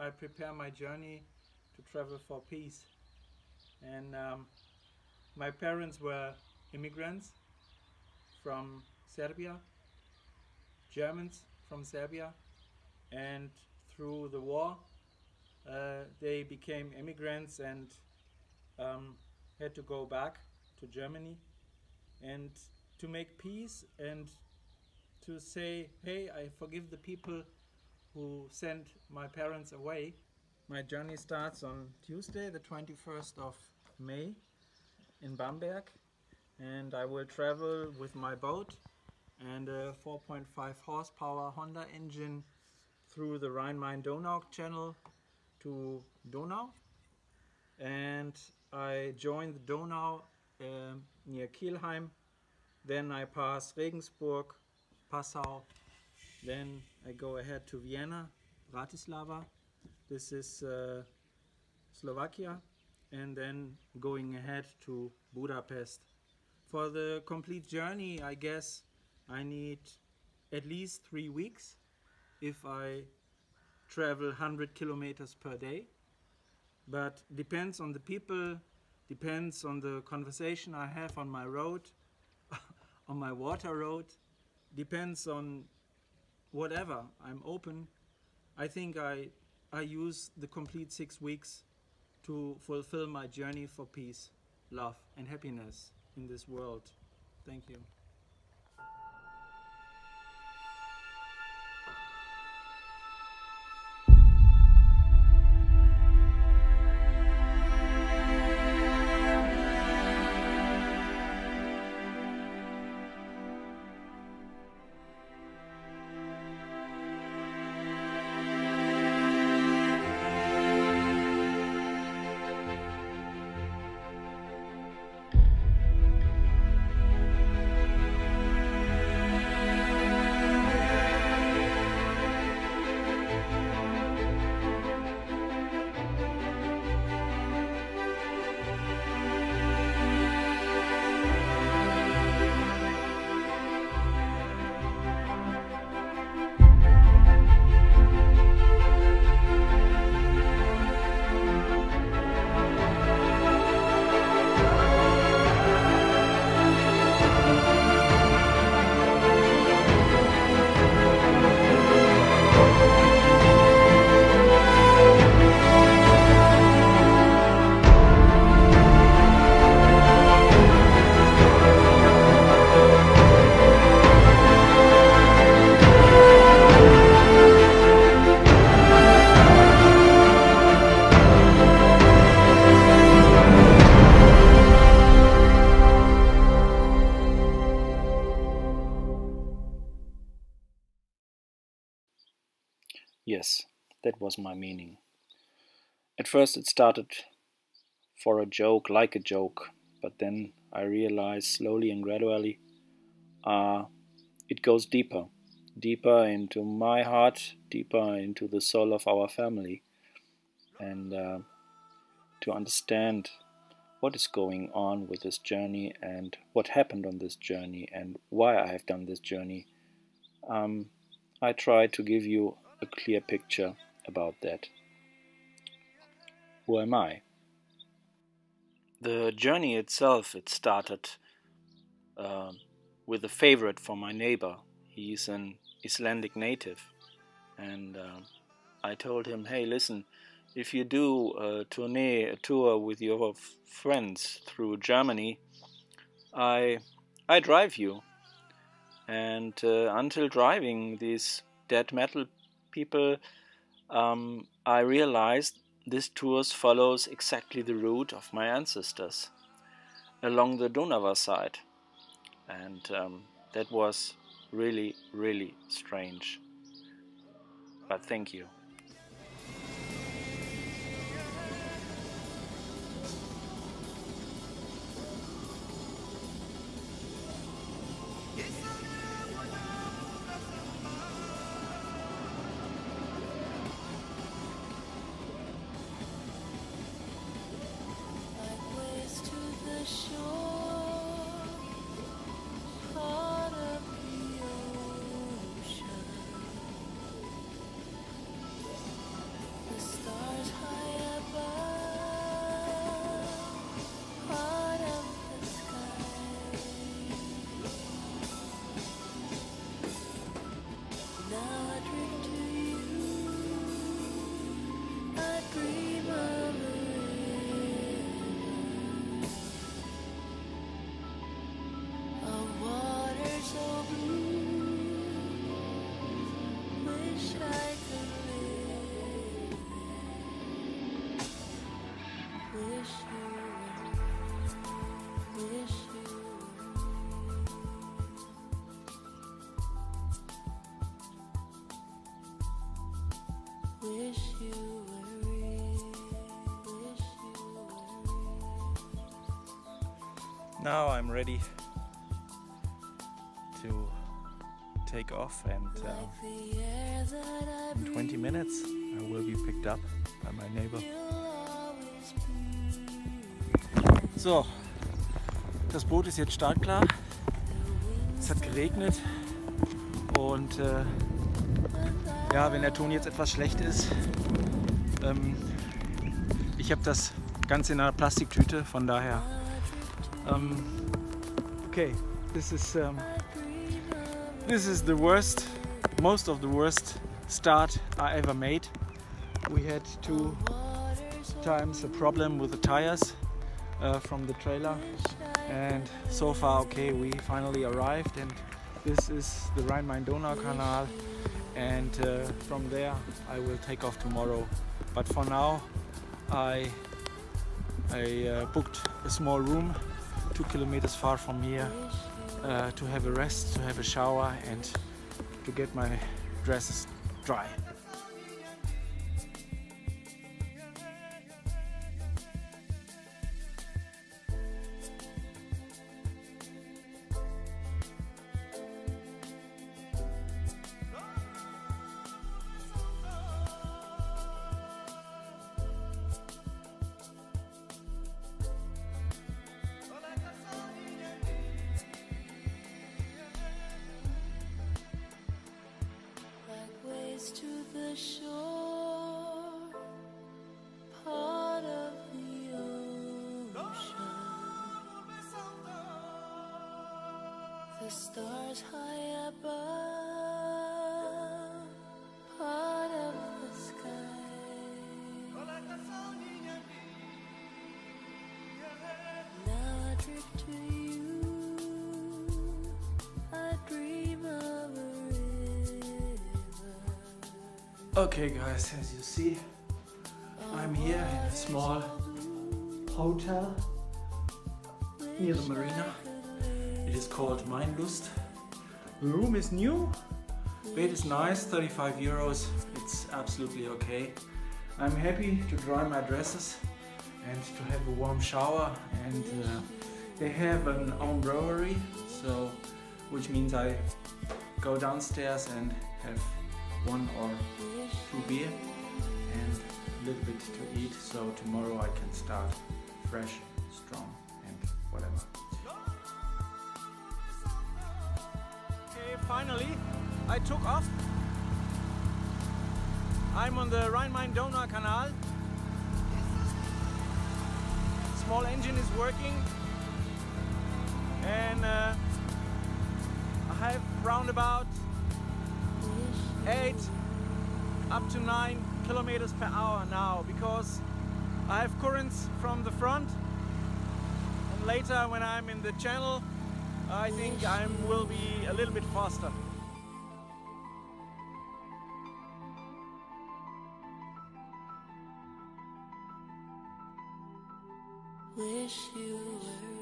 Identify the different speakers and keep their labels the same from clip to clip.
Speaker 1: I prepare my journey to travel for peace. And my parents were immigrants from Serbia, Germans from Serbia, and through the war they became immigrants and had to go back to Germany and to make peace and to say, hey, I forgive the people who sent my parents away. My journey starts on Tuesday, the 21st of May in Bamberg, and I will travel with my boat and a 4.5 horsepower Honda engine through the Rhine-Main-Donau channel to Dunav, and I join the Donau near Kielheim. Then I pass Regensburg, Passau, then I go ahead to Vienna, Bratislava, this is Slovakia, and then going ahead to Budapest. For the complete journey, I guess I need at least 3 weeks if I travel 100 kilometers per day. But depends on the people, depends on the conversation I have on my road, on my water road, depends on whatever. I'm open. I think I use the complete 6 weeks to fulfill my journey for peace, love and happiness in this world. Thank you.
Speaker 2: Yes, that was my meaning. At first it started for a joke, like a joke, but then I realized slowly and gradually it goes deeper, deeper into my heart, deeper into the soul of our family, and to understand what is going on with this journey and what happened on this journey and why I have done this journey. I try to give you a clear picture about that. Who am I? The journey itself, it started with a favorite from my neighbor. He's an Icelandic native, and I told him, hey, listen, if you do a tour with your friends through Germany, I drive you. And until driving these death metal people, I realized this tour follows exactly the route of my ancestors along the Dunav side, and that was really, really strange. But thank you. Now I'm ready to take off, and in 20 minutes I will be picked up by my neighbor. So, das Boot ist jetzt startklar. Es hat geregnet und ja, wenn der Ton jetzt etwas schlecht ist, ich habe das Ganze in einer Plastiktüte, von daher. Okay, this is the worst, most of the worst start I ever made. We had 2 times a problem with the tires from the trailer, and so far okay, we finally arrived, and this is the Rhein-Main-Donau Canal, and from there I will take off tomorrow. But for now I booked a small room 2 kilometers far from here to have a rest, to have a shower, and to get my dresses dry.
Speaker 3: To the shore, part of the ocean, the stars high above, part of the sky. Now I drift to you, I dream of a
Speaker 1: Okay guys, as you see, I'm here in a small hotel near the marina. It is called Mein Lust. The room is new, bed is nice, 35 euros, it's absolutely okay. I'm happy to dry my dresses and to have a warm shower, and they have an own brewery, so which means I go downstairs and have 1 or 2 beer and a little bit to eat, so tomorrow I can start fresh, strong and whatever. Okay, finally I took off. I'm on the Rhein-Main-Donau Canal. Small engine is working, and I have roundabout 8 up to 9 kilometers per hour now, because I have currents from the front, and later when I'm in the channel I think I will be a little bit faster.
Speaker 3: Wish you were real.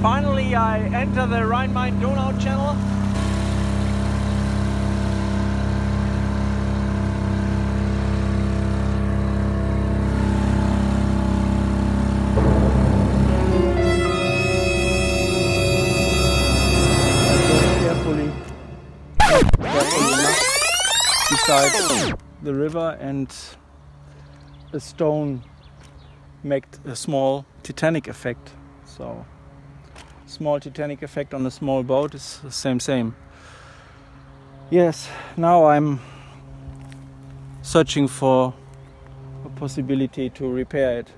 Speaker 1: Finally I enter the Rhein-Main-Donau channel. Carefully enough beside the river, and a stone made a small Titanic effect. So small Titanic effect on a small boat is the same. Yes, now I'm searching for a possibility to repair it.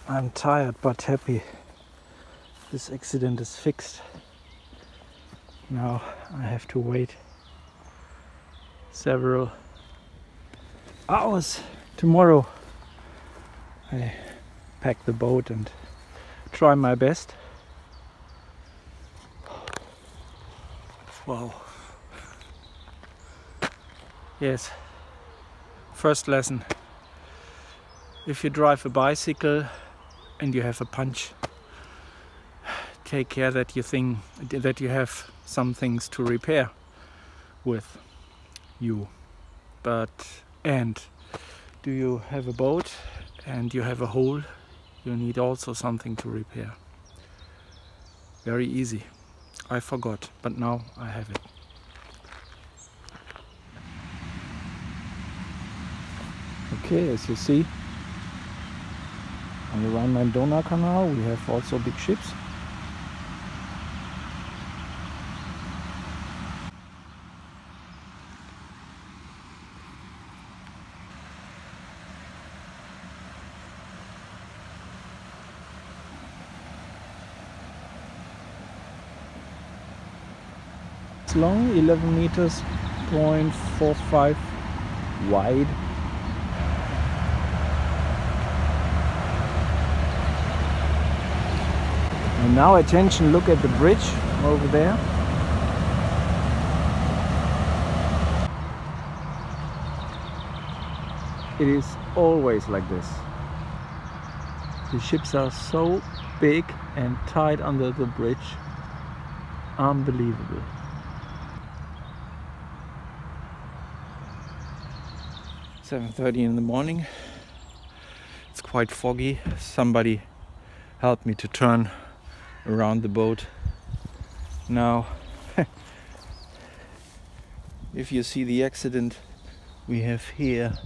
Speaker 1: I'm tired but happy. This accident is fixed. Now I have to wait several hours. Tomorrow I pack the boat and try my best. Wow. Yes. First lesson. If you drive a bicycle and you have a punch, take care that you have some things to repair with you. And do you have a boat and you have a hole, you need also something to repair. Very easy. I forgot, but now I have it. Okay, as you see, on the Rhine-Main-Donau Canal we have also big ships. It's long, 11 meters, 0.45 wide. And now attention, look at the bridge over there. It is always like this. The ships are so big and tight under the bridge. Unbelievable. It's 7:30 in the morning. It's quite foggy. Somebody helped me to turn around the boat. Now if you see the accident we have here,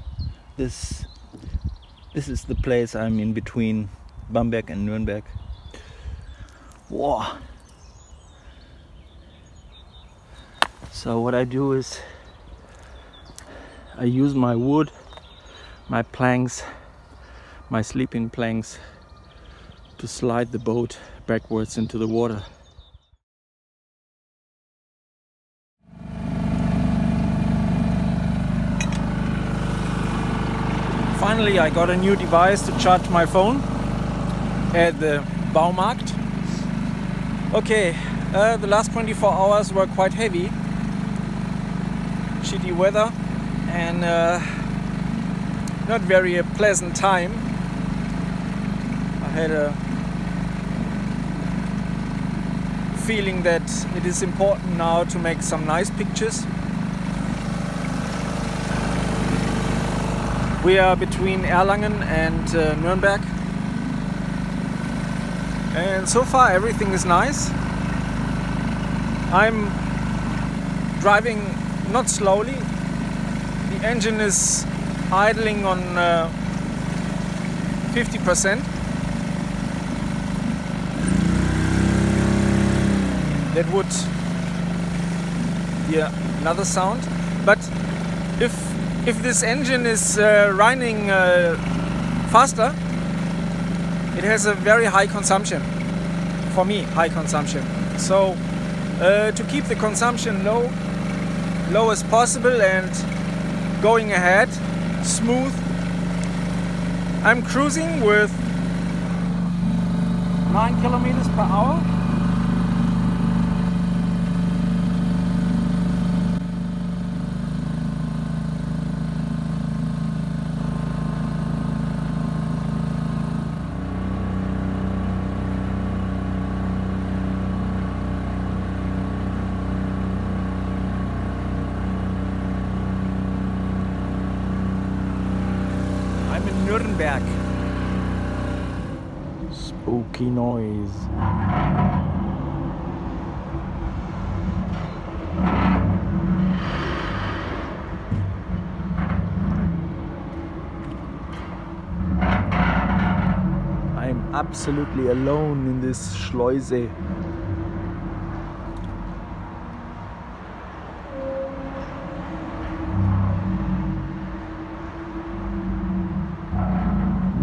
Speaker 1: this is the place I'm in between Bamberg and Nuremberg. Wow. So what I do is I use my wood, my planks, my sleeping planks to slide the boat backwards into the water. Finally I got a new device to charge my phone at the Baumarkt. Okay, the last 24 hours were quite heavy. Shitty weather and not very pleasant time. I had a feeling that it is important now to make some nice pictures. We are between Erlangen and Nuremberg, and so far everything is nice. I'm driving not slowly. The engine is idling on 50%. That would be another sound. But if this engine is running faster, it has a very high consumption. For me, high consumption. So to keep the consumption low as possible and going ahead smooth, I'm cruising with 9 kilometers per hour. Nuremberg. Spooky noise. I'm absolutely alone in this Schleuse.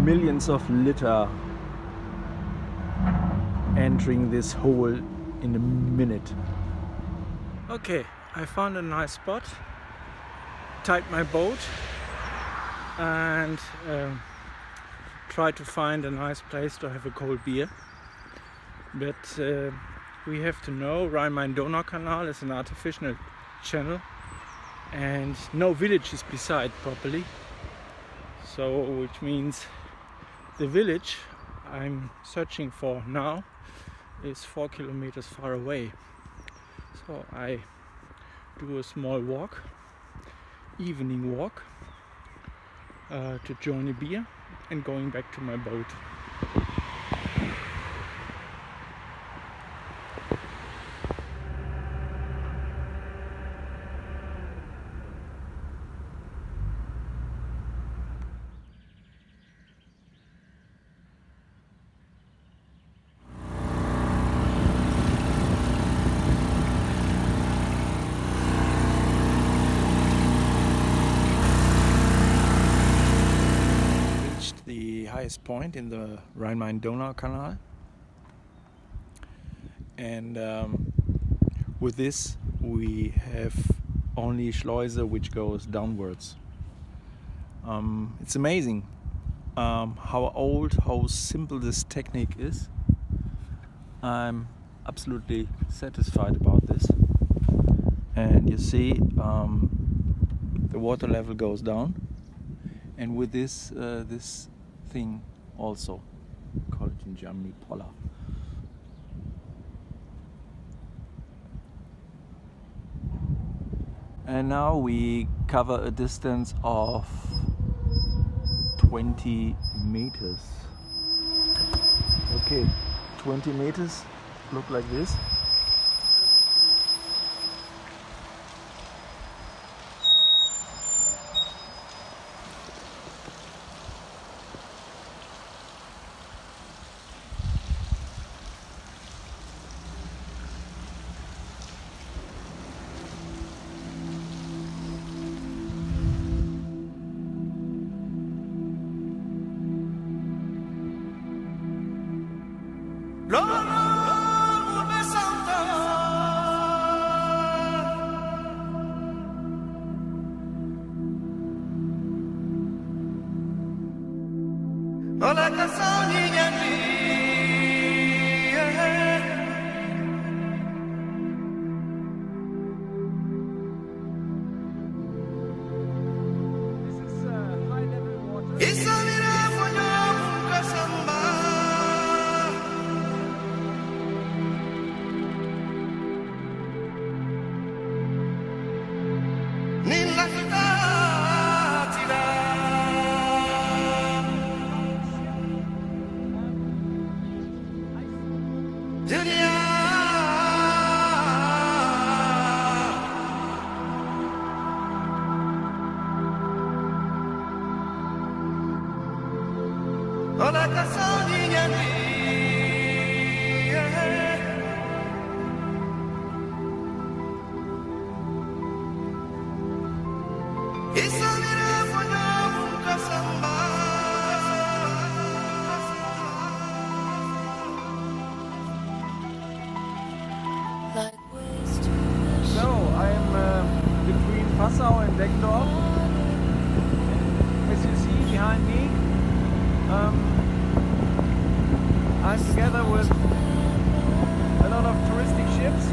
Speaker 1: Millions of liter entering this hole in a minute. Okay, I found a nice spot, tied my boat and tried to find a nice place to have a cold beer. But we have to know Rhine-Main-Donau Canal is an artificial channel and no village is beside properly. So which means the village I'm searching for now is 4 kilometers far away. So I do a small walk, evening walk, to join a beer and going back to my boat. The highest point in the Rhine-Main-Donau Canal, and with this we have only Schleuse which goes downwards. It's amazing how old, how simple this technique is. I'm absolutely satisfied about this, and you see the water level goes down, and with this this thing also, call it in Germany Poller. And now we cover a distance of 20 meters. Okay, 20 meters look like this. I'm together with a lot of touristic ships.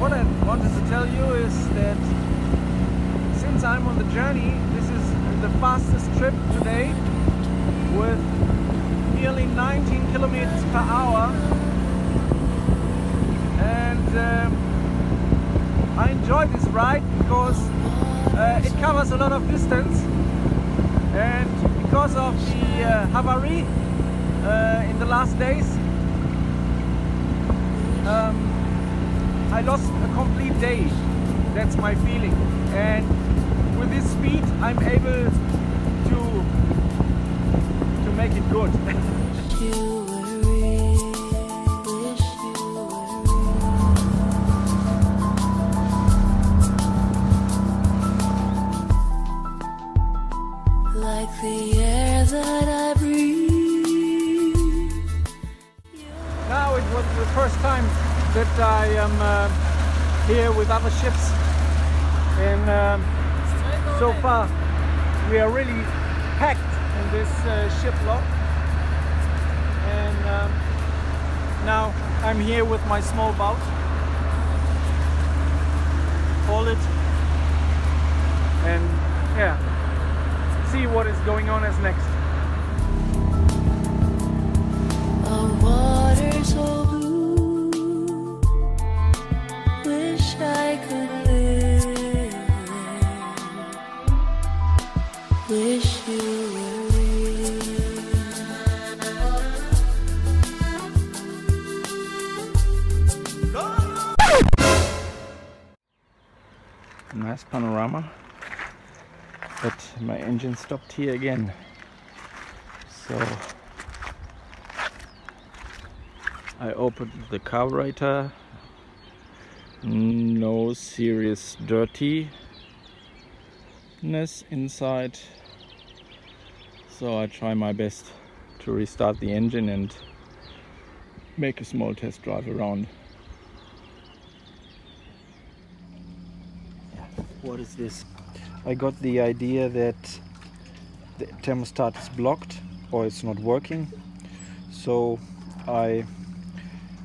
Speaker 1: What I wanted to tell you is that since I'm on the journey, this is the fastest trip today with nearly 19 kilometers per hour, and I enjoy this ride because it covers a lot of distance, and because of the Havari in the last days, I lost a complete day. That's my feeling, and with this speed I'm able to make it good.
Speaker 3: Like the air that I breathe.
Speaker 1: Now it was the first time that I am here with other ships, and so far we are really packed in this ship lot. And now I'm here with my small boat. Hold it, and yeah, see what is going on as next.
Speaker 3: Our water's so blue, wish I could live there, wish you were real.
Speaker 2: Nice panorama, but my engine stopped here again, so I opened the carburetor. No serious dirtiness inside, so I try my best to restart the engine and make a small test drive around. What is this? I got the idea that the thermostat is blocked or it's not working, so I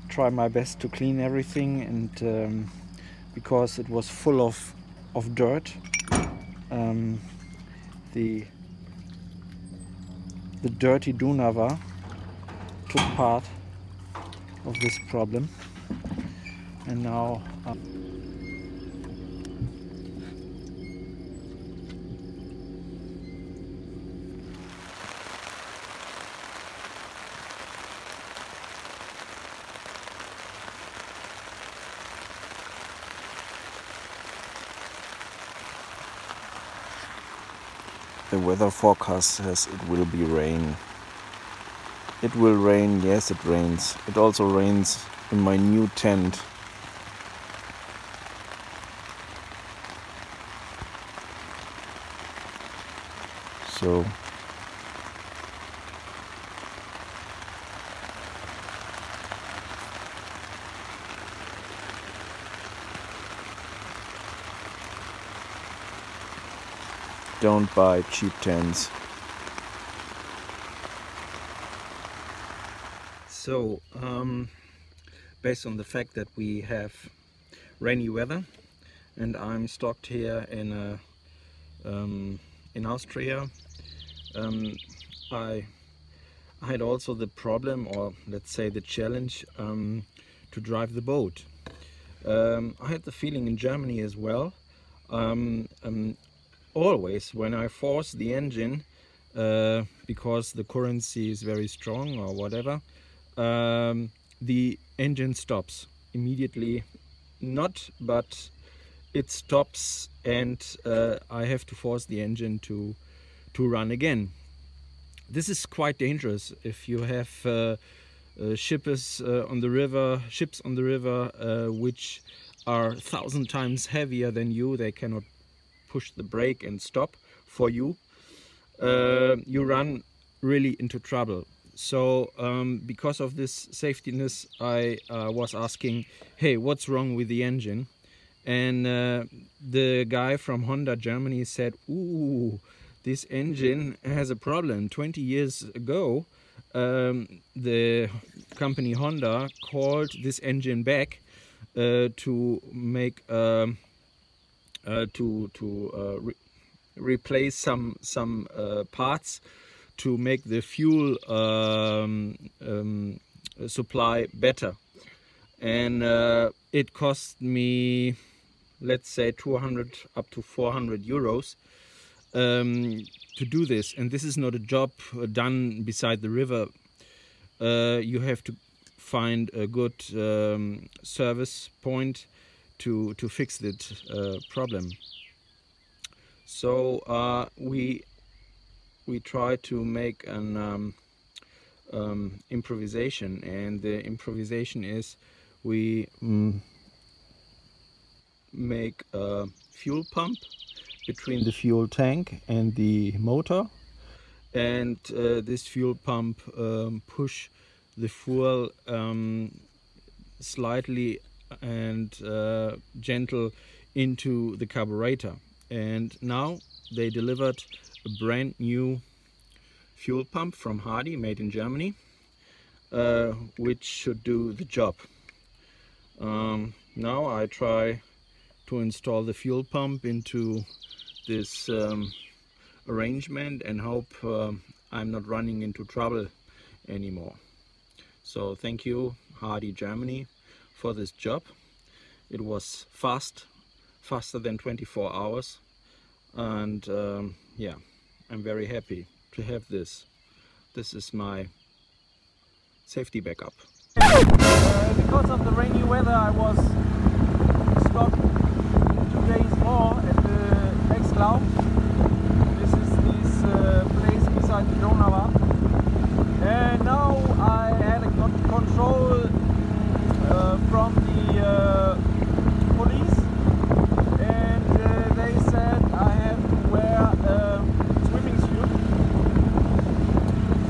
Speaker 2: try my best to clean everything, and because it was full of dirt, the dirty Dunav took part of this problem, and now the weather forecast says it will be rain. It will rain, yes, it rains. It also rains in my new tent. So don't buy cheap tents. So, based on the fact that we have rainy weather, and I'm stocked here in Austria, I had also the problem, or let's say the challenge, to drive the boat. I had the feeling in Germany as well. Always when I force the engine, because the currency is very strong or whatever, the engine stops immediately. Not, but it stops, and I have to force the engine to run again. This is quite dangerous if you have ships on the river, which are 1,000 times heavier than you. They cannot push the brake and stop for you. You run really into trouble. So because of this safetiness, I was asking, hey, what's wrong with the engine? And the guy from Honda Germany said, ooh, this engine has a problem. 20 years ago, the company Honda called this engine back to make replace some parts to make the fuel supply better, and it cost me, let's say, 200 up to 400 euros to do this. And this is not a job done beside the river. You have to find a good service point to fix that problem. So we try to make an improvisation, and the improvisation is we make a fuel pump between the fuel tank and the motor, and this fuel pump push the fuel slightly
Speaker 4: and gentle into the carburetor. And now they delivered a brand new fuel pump from Hardy, made in Germany, which should do the job. Now I try to install the fuel pump into this arrangement and hope I'm not running into trouble anymore. So thank you, Hardy Germany, for this job. It was faster than 24 hours, and yeah, I'm very happy to have this. This is my safety backup.
Speaker 1: Because of the rainy weather, I was stuck 2 days more at the Exlau. This is this place beside the Dunav. And now I had a control from the police, and they said I have to wear a swimming suit.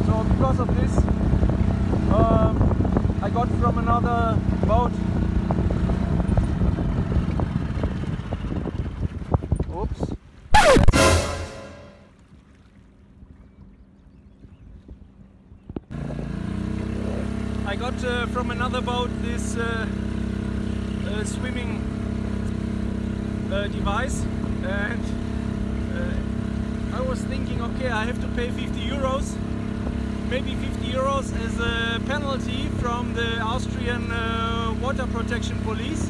Speaker 1: So because of this, I got from another boat. Oops. I got from another boat this swimming device, and I was thinking, okay, I have to pay 50 euros, maybe 50 euros as a penalty from the Austrian water protection police,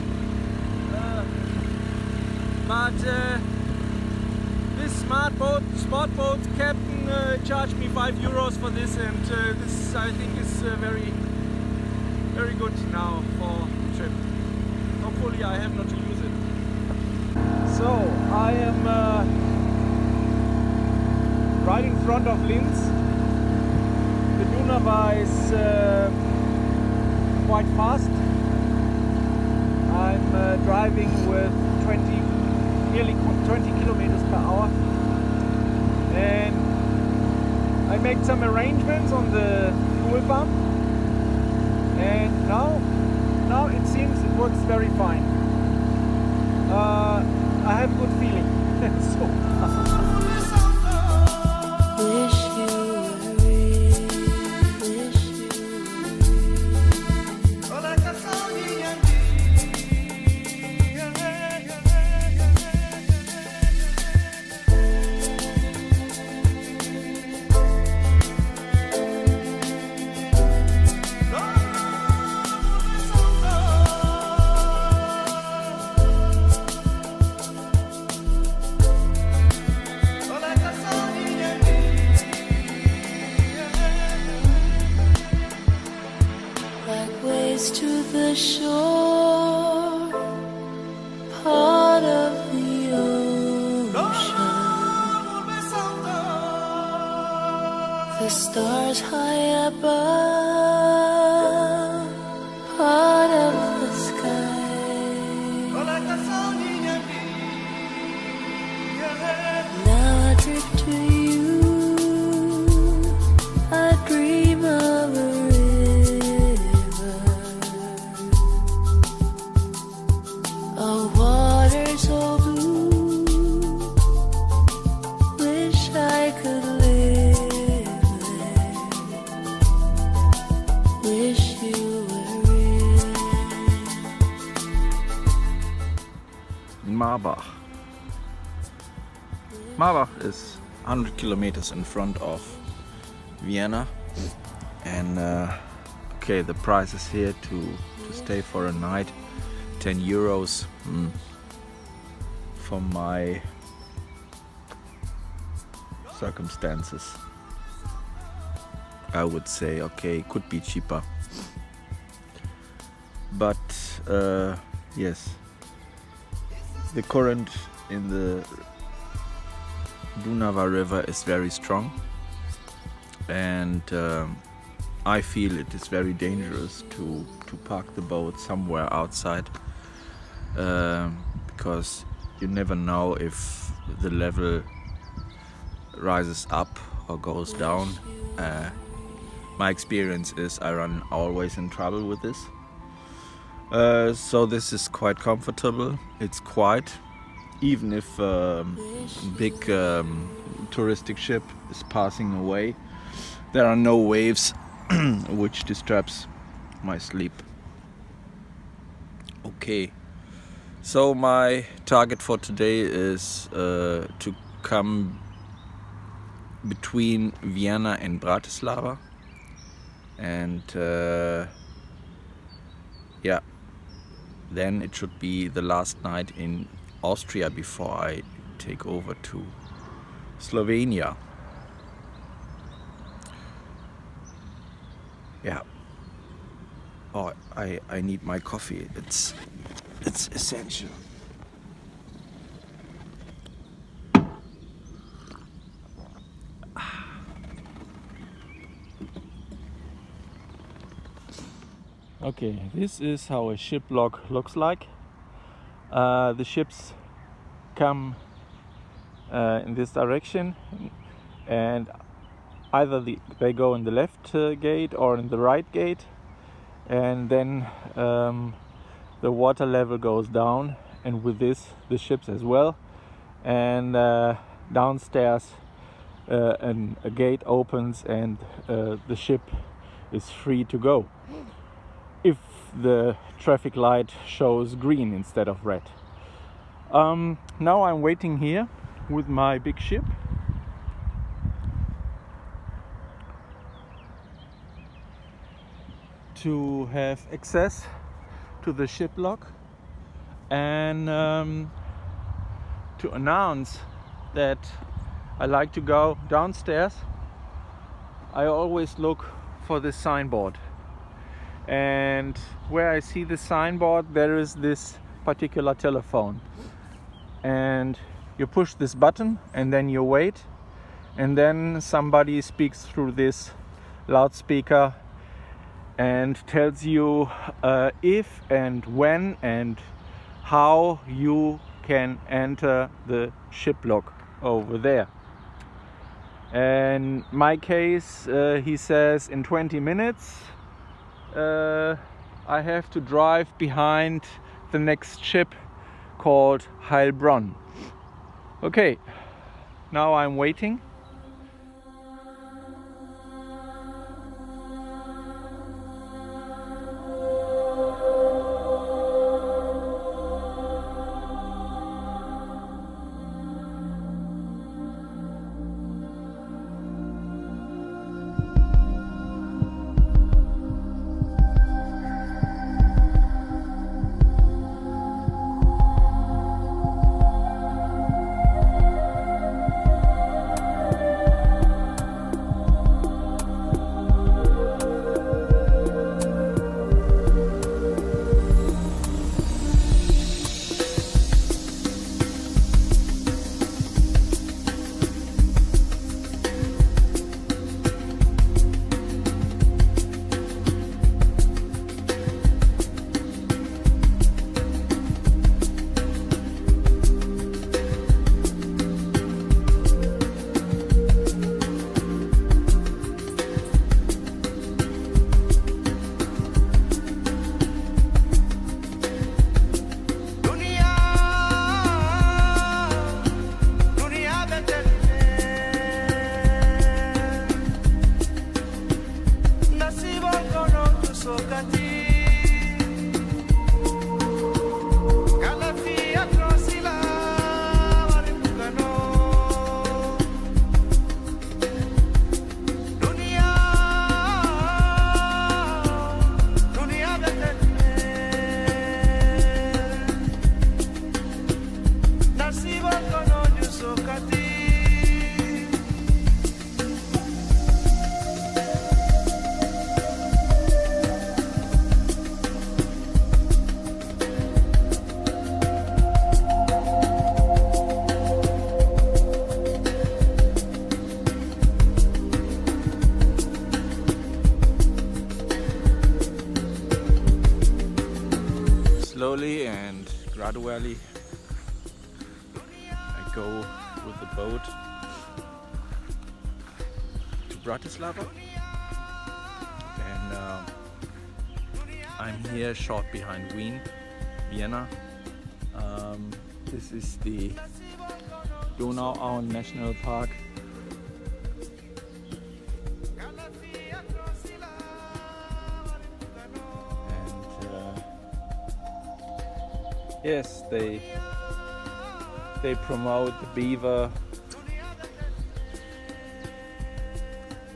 Speaker 1: but this sport boat captain charged me 5 euros for this, and this I think is very good now for the trip. Hopefully I have not to use it. So I am right in front of Linz. The Dunav is quite fast. I'm driving with nearly 20 kilometers per hour, and I made some arrangements on the fuel pump, and now it seems it works very fine. I have a good feeling.
Speaker 3: Wish you were real, wish you were to the shore, part of the ocean, the stars high above, part of the sky. Now I drift to you, I dream of a water so blue, wish I could live there, wish you were real.
Speaker 4: Marbach. Marbach is 100 kilometers in front of Vienna, and okay, the price is here to stay for a night, 10 euros. For my circumstances, I would say okay, could be cheaper, but yes, the current in the Dunav river is very strong, and I feel it is very dangerous to park the boat somewhere outside, because you never know if the level rises up or goes down. My experience is I run always in trouble with this. So this is quite comfortable. It's quiet, even if big touristic ship is passing away. There are no waves which disturbs my sleep. Okay, so my target for today is to come between Vienna and Bratislava, and yeah, then it should be the last night in Austria before I take over to Slovenia. Yeah. Oh, I need my coffee. It's essential. Okay, this is how a ship log looks like. The ships come in this direction, and either they go in the left gate or in the right gate, and then the water level goes down, and with this the ships as well, and downstairs a gate opens and the ship is free to go if the traffic light shows green instead of red. Now I'm waiting here with my big ship. To have access to the ship log and to announce that I like to go downstairs, I always look for this signboard. And where I see the signboard, there is this particular telephone. And you push this button and then you wait, and then somebody speaks through this loudspeaker and tells you if and when and how you can enter the ship log over there. In my case, he says in 20 minutes I have to drive behind the next ship called Heilbronn. Okay, now I'm waiting. Slowly and gradually I go with the boat to Bratislava, and I'm here short behind Vienna. This is the Dunav National Park. And yes, they promote the beaver.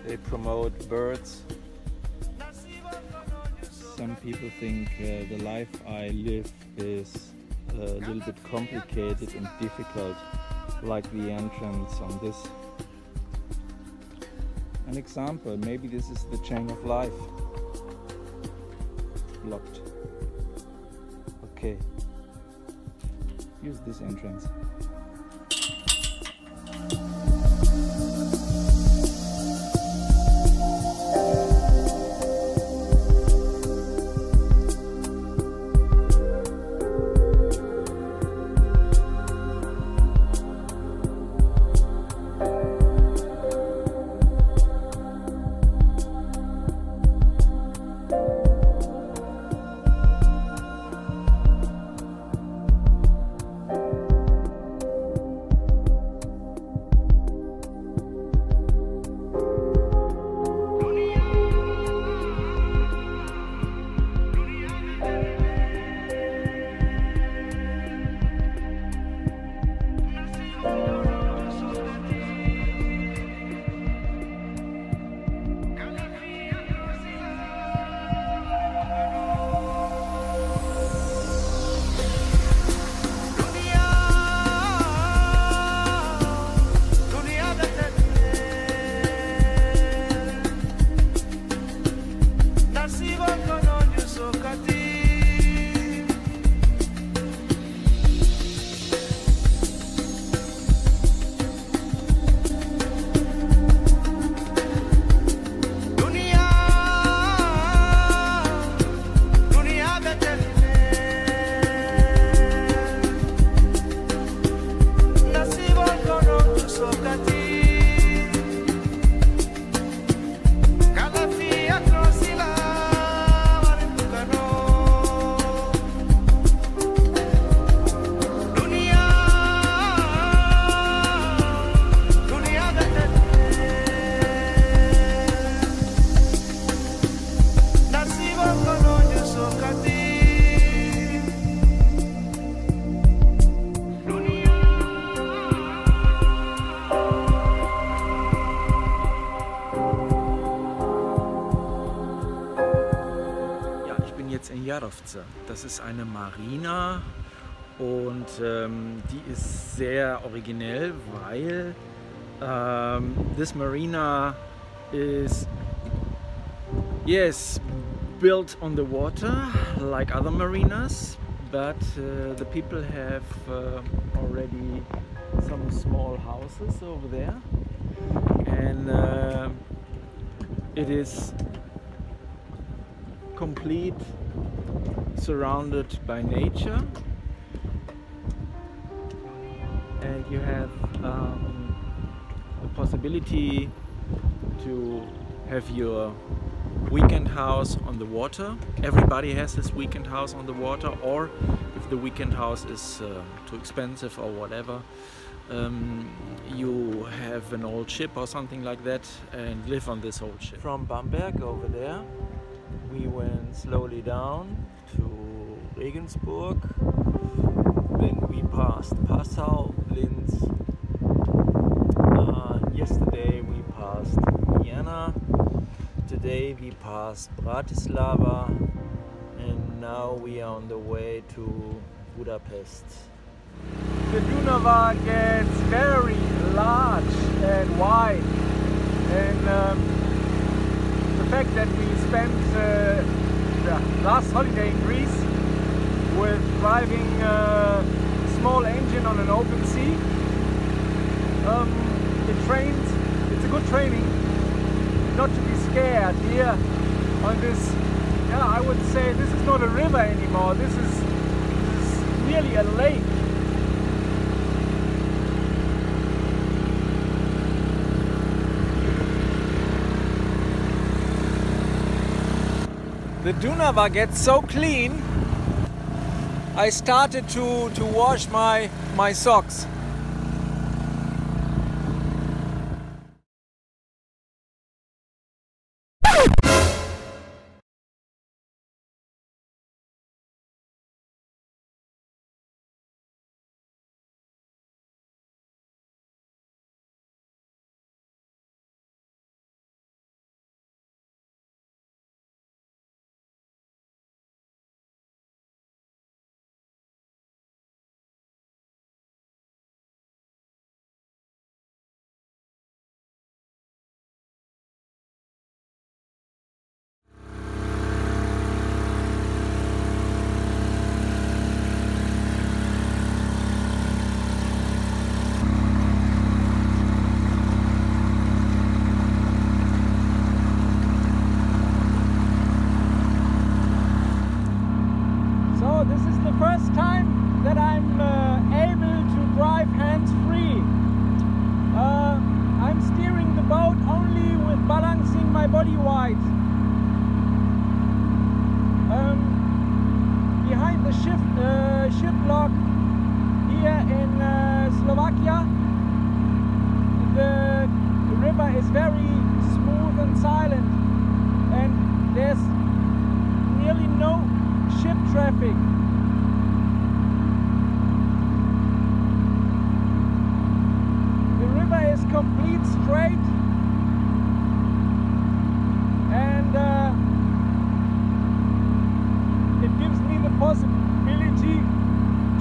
Speaker 4: They promote birds. Some people think the life I live is a little bit complicated and difficult, like the entrance on this. An example, maybe this is the chain of life. Blocked. Okay. Use this entrance. Das ist eine Marina und die ist sehr originell, weil this marina is built on the water like other marinas, but the people have already some small houses over there, and it is complete surrounded by nature, and you have the possibility to have your weekend house on the water. Everybody has his weekend house on the water, or if the weekend house is too expensive or whatever, you have an old ship or something like that and live on this old ship. From Bamberg over there we went slowly down to Regensburg, then we passed Passau, Linz, yesterday we passed Vienna, today we passed Bratislava, and now we are on the way to Budapest. The Dunav gets very large and wide, and the fact that we spent the last holiday in Greece with driving a small engine on an open sea, it's a good training not to be scared here on this, I would say this is not a river anymore, this is nearly a lake.
Speaker 1: The Dunav gets so clean, I started to wash my socks. This is the first time that I'm able to drive hands-free. I'm steering the boat only with balancing my body wide. Behind the ship lock here in Slovakia, the river is very smooth and silent, and there's nearly no ship traffic. The river is complete straight, and it gives me the possibility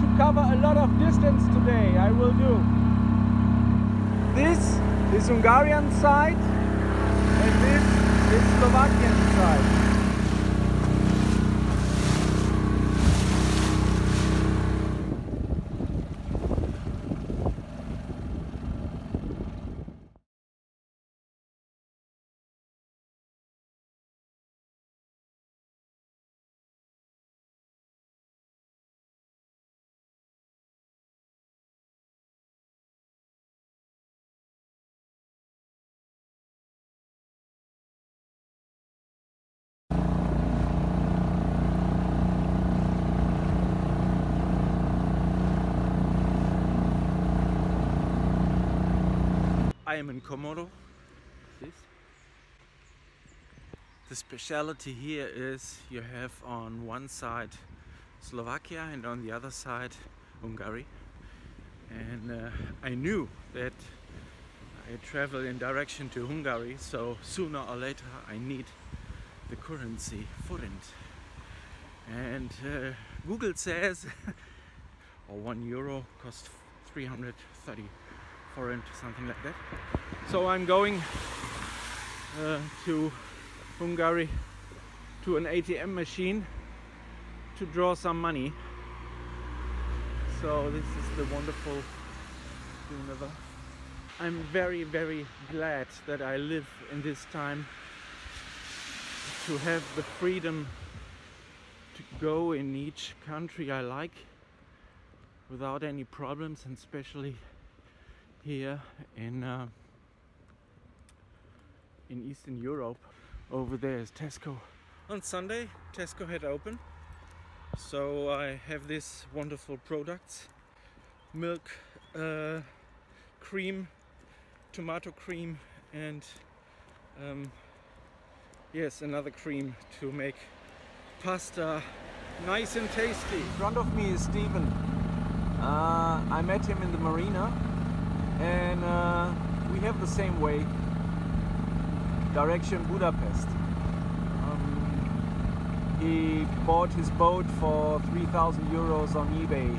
Speaker 1: to cover a lot of distance today. I will do. This is Hungarian side, and this is Slovakian side. I am in Komodo. The speciality here is you have on one side Slovakia and on the other side Hungary. And I knew that I travel in direction to Hungary, so sooner or later I need the currency forint. And Google says or €1 costs 330 forint, something like that. So I'm going to Hungary to an ATM machine to draw some money. So this is the wonderful Dunav. I'm very, very glad that I live in this time to have the freedom to go in each country I like without any problems, and especially here in Eastern Europe. Over there is Tesco. On Sunday Tesco had open, so I have these wonderful products: milk, cream, tomato cream, and yes, another cream to make pasta nice and tasty. In front of me is Steven. I met him in the marina, and we have the same way, direction Budapest. He bought his boat for 3,000 euros on eBay,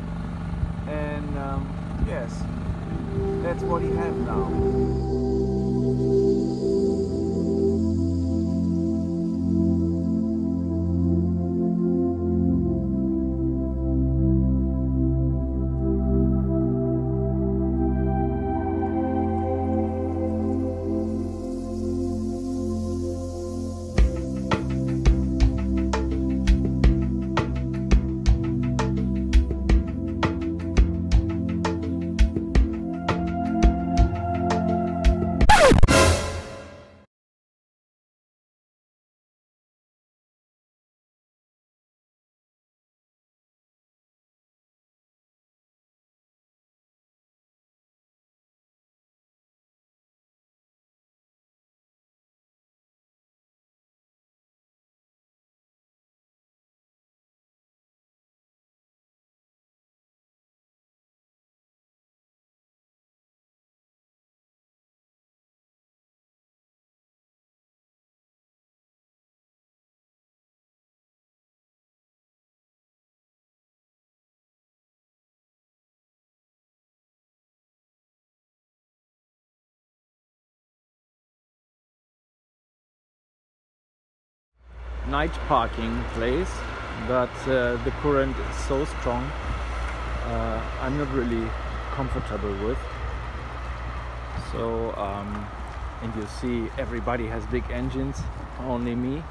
Speaker 1: and yes, that's what he has now.
Speaker 4: night parking place, but the current is so strong I'm not really comfortable with. So and you see everybody has big engines, only me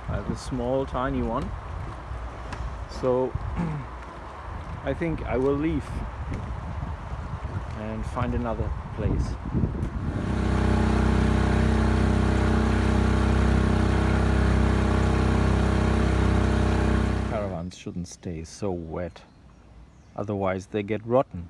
Speaker 4: I have a small tiny one. So I think I will leave and find another place. Caravans shouldn't stay so wet, otherwise they get rotten.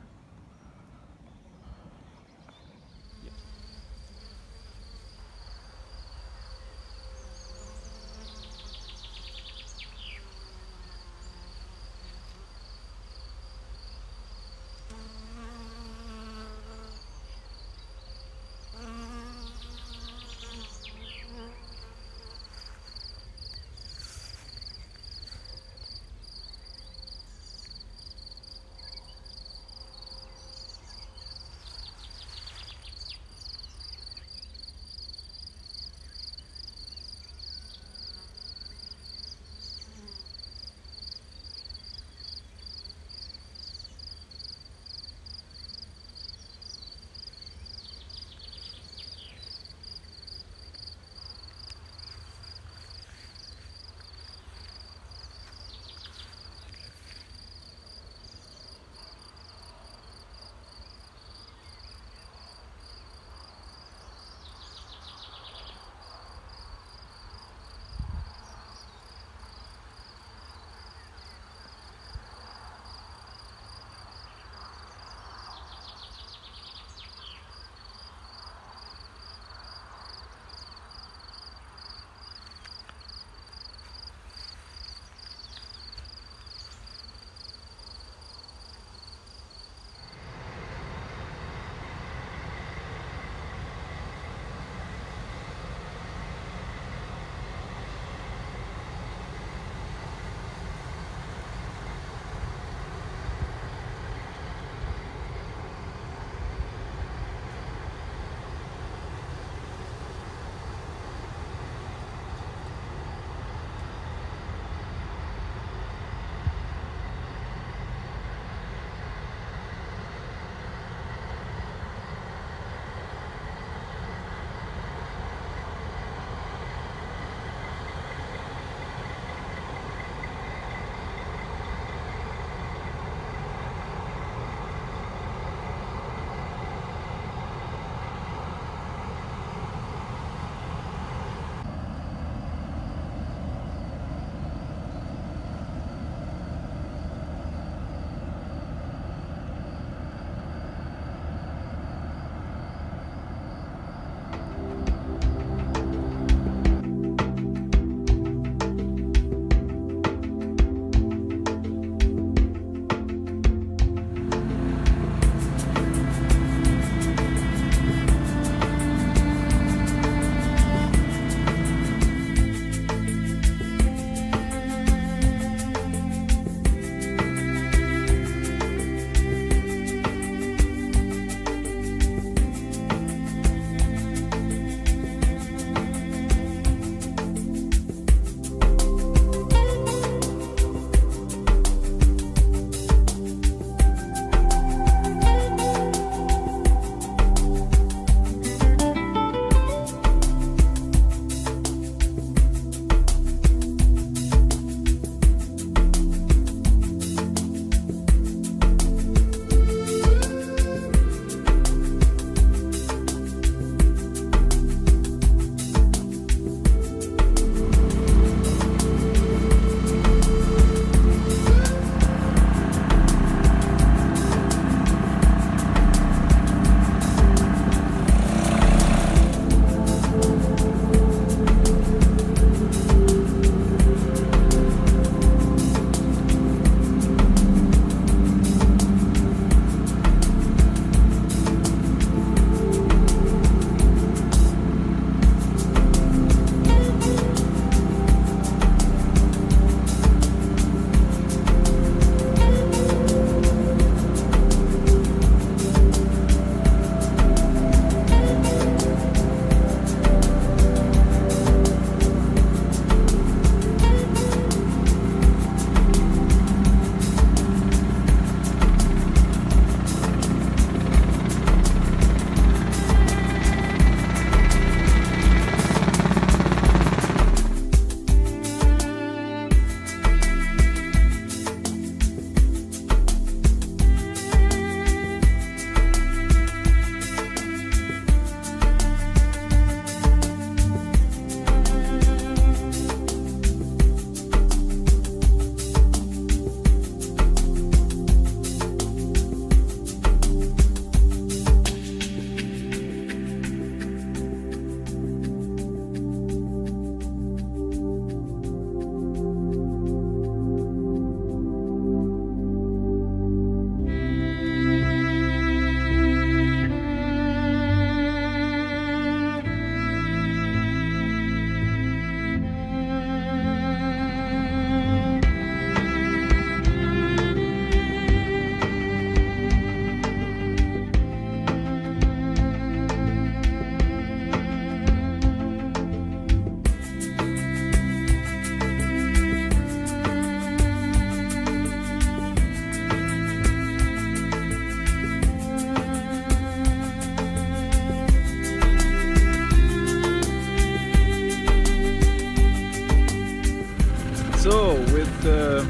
Speaker 4: So with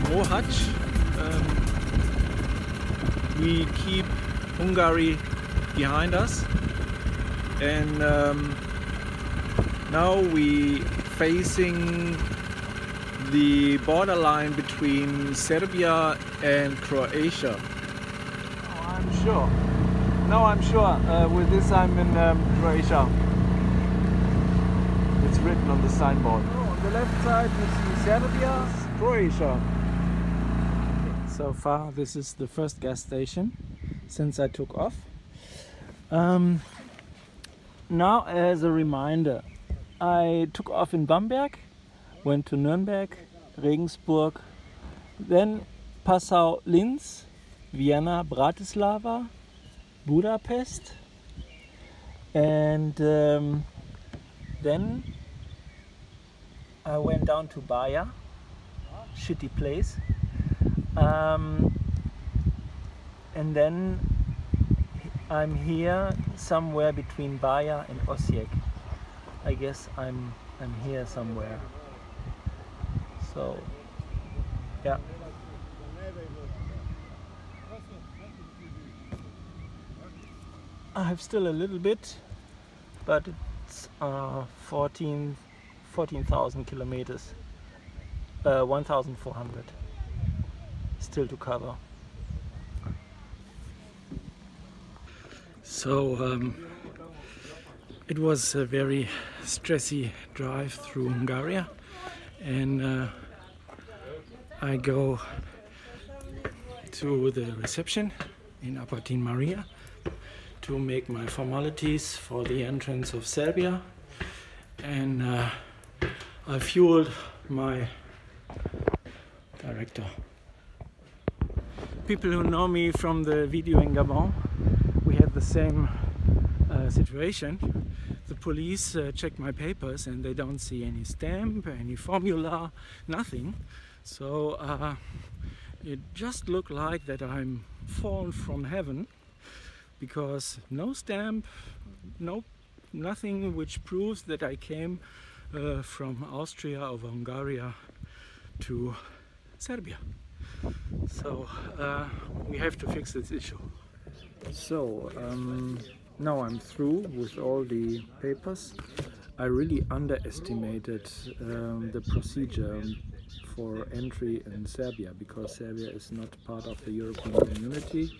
Speaker 4: Mohac, we keep Hungary behind us, and now we facing the borderline between Serbia and Croatia. I'm sure. Now I'm sure. With this I'm in Croatia. It's written on the signboard. Oh, on the left side you see Serbia, Croatia. So far this is the first gas station since I took off. Now as a reminder, I took off in Bamberg, went to Nuremberg, Regensburg, then Passau, Linz, Vienna, Bratislava, Budapest, and then I went down to Baja, shitty place, and then I'm here somewhere between Baja and Osijek. I guess I'm here somewhere. So yeah. I have still a little bit, but it's 14,000 kilometers, 1,400 still to cover. So it was a very stressy drive through Hungary, and I go to the reception in Apatin Maria to make my formalities for the entrance of Serbia, and I fueled my director. People who know me from the video in Gabon, we had the same situation. The police check my papers and they don't see any stamp, any formula, nothing. So it just looked like that I'm fallen from heaven, because no stamp, nothing which proves that I came from Austria over Hungary to Serbia. So we have to fix this issue. So now I'm through with all the papers. I really underestimated the procedure for entry in Serbia, because Serbia is not part of the European Community,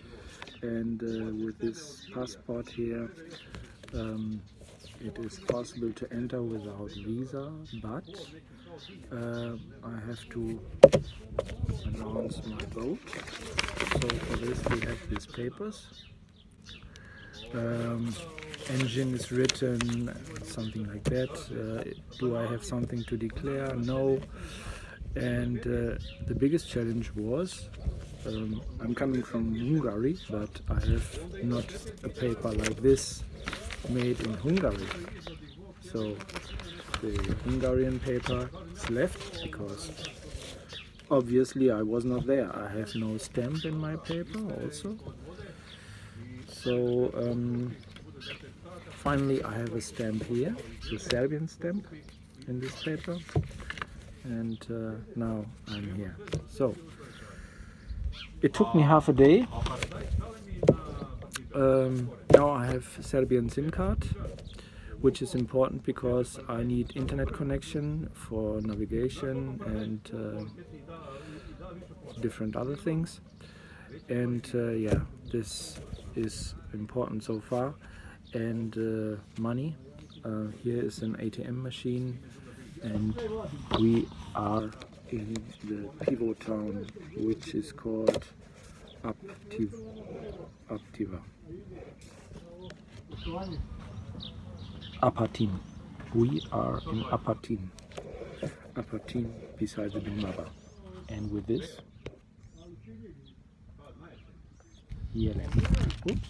Speaker 4: and with this passport here it is possible to enter without visa, but I have to announce my vote. So for this we have these papers. Engine is written something like that. Do I have something to declare? No. And the biggest challenge was, I'm coming from Hungary, but I have not a paper like this made in Hungary. So the Hungarian paper is left, because obviously I was not there. I have no stamp in my paper also. So finally I have a stamp here, the Serbian stamp in this paper, and now I'm here. So it took me half a day. Now I have Serbian SIM card, which is important because I need internet connection for navigation and different other things. And yeah, this is important so far. And money. Here is an ATM machine, and we are in the pivot town, which is called Apatin. We are in Apatin. Apatin beside the Dunav. And with this, Jelen. Oops.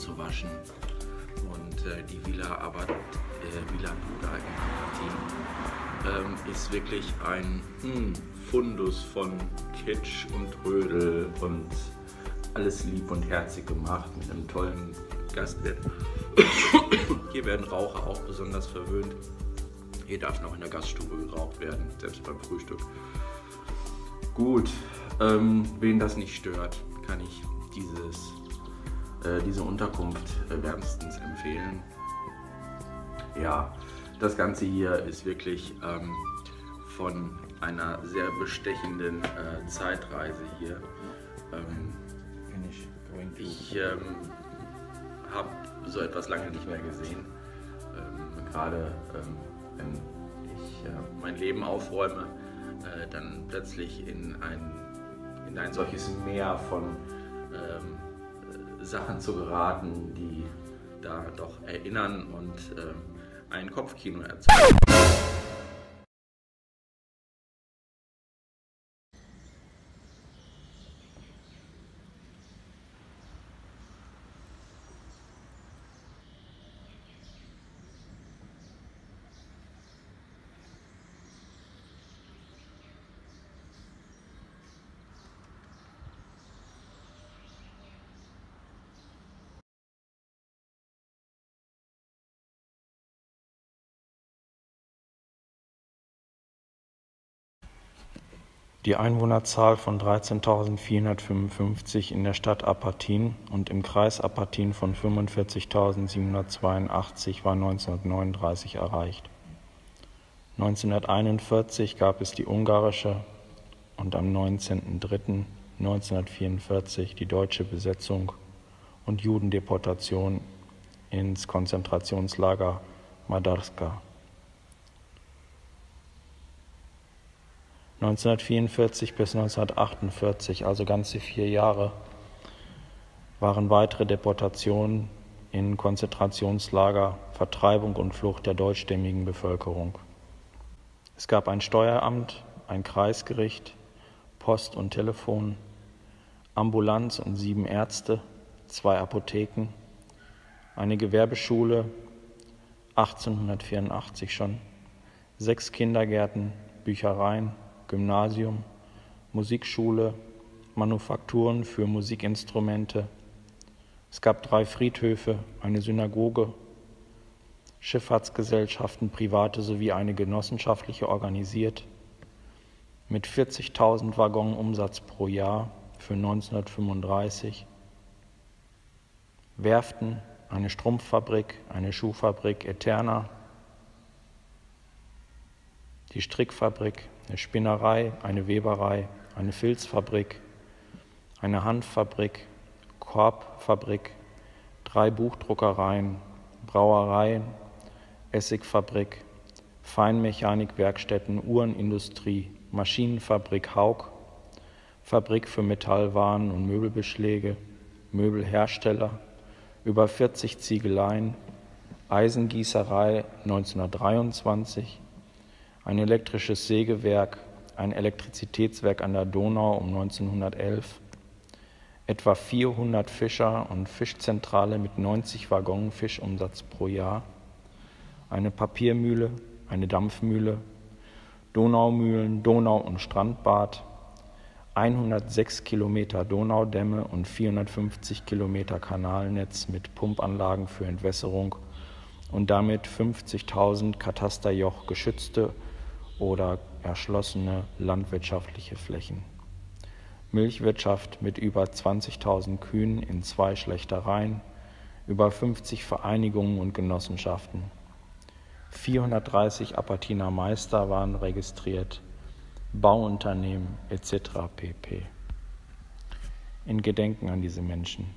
Speaker 4: auszuwaschen. Und die Villa Buda in Apatin ist wirklich ein Fundus von Kitsch und Rödel und alles lieb und herzig gemacht mit einem tollen Gastwirt. Hier werden Raucher auch besonders verwöhnt. Hier darf noch in der Gaststube geraucht werden, selbst beim Frühstück. Gut, wen das nicht stört, kann ich diese Unterkunft wärmstens empfehlen. Ja, das Ganze hier ist wirklich von einer sehr bestechenden Zeitreise hier. Ich habe so etwas lange nicht mehr gesehen. Gerade wenn ich mein Leben aufräume, dann plötzlich in ein solches Meer von Sachen zu geraten, die da doch erinnern und ein Kopfkino erzeugen.
Speaker 2: Die Einwohnerzahl von 13.455 in der Stadt Apatin und im Kreis Apatin von 45.782 war 1939 erreicht. 1941 gab es die ungarische und am 19.03.1944 die deutsche Besetzung und Judendeportation ins Konzentrationslager Madarska. 1944 bis 1948, also ganze 4 Jahre, waren weitere Deportationen in Konzentrationslager, Vertreibung und Flucht der deutschstämmigen Bevölkerung. Es gab ein Steueramt, ein Kreisgericht, Post und Telefon, Ambulanz und 7 Ärzte, 2 Apotheken, eine Gewerbeschule, 1884 schon, 6 Kindergärten, Büchereien, Gymnasium, Musikschule, Manufakturen für Musikinstrumente. Es gab 3 Friedhöfe, eine Synagoge, Schifffahrtsgesellschaften, private sowie eine genossenschaftliche organisiert, mit 40.000 Waggon Umsatz pro Jahr für 1935. Werften, eine Strumpffabrik, eine Schuhfabrik Eterna, die Strickfabrik, eine Spinnerei, eine Weberei, eine Filzfabrik, eine Hanffabrik, Korbfabrik, 3 Buchdruckereien, Brauereien, Essigfabrik, Feinmechanikwerkstätten, Uhrenindustrie, Maschinenfabrik Haug, Fabrik für Metallwaren und Möbelbeschläge, Möbelhersteller, über 40 Ziegeleien, Eisengießerei 1923, ein elektrisches Sägewerk, ein Elektrizitätswerk an der Donau um 1911, etwa 400 Fischer und Fischzentrale mit 90 Waggon Fischumsatz pro Jahr, eine Papiermühle, eine Dampfmühle, Donaumühlen, Donau- und Strandbad, 106 Kilometer Donaudämme und 450 Kilometer Kanalnetz mit Pumpanlagen für Entwässerung und damit 50.000 Katasterjoch geschützte oder erschlossene landwirtschaftliche Flächen. Milchwirtschaft mit über 20.000 Kühen in 2 Schlechtereien, über 50 Vereinigungen und Genossenschaften. 430 Apatiner Meister waren registriert, Bauunternehmen etc. pp. In Gedenken an diese Menschen.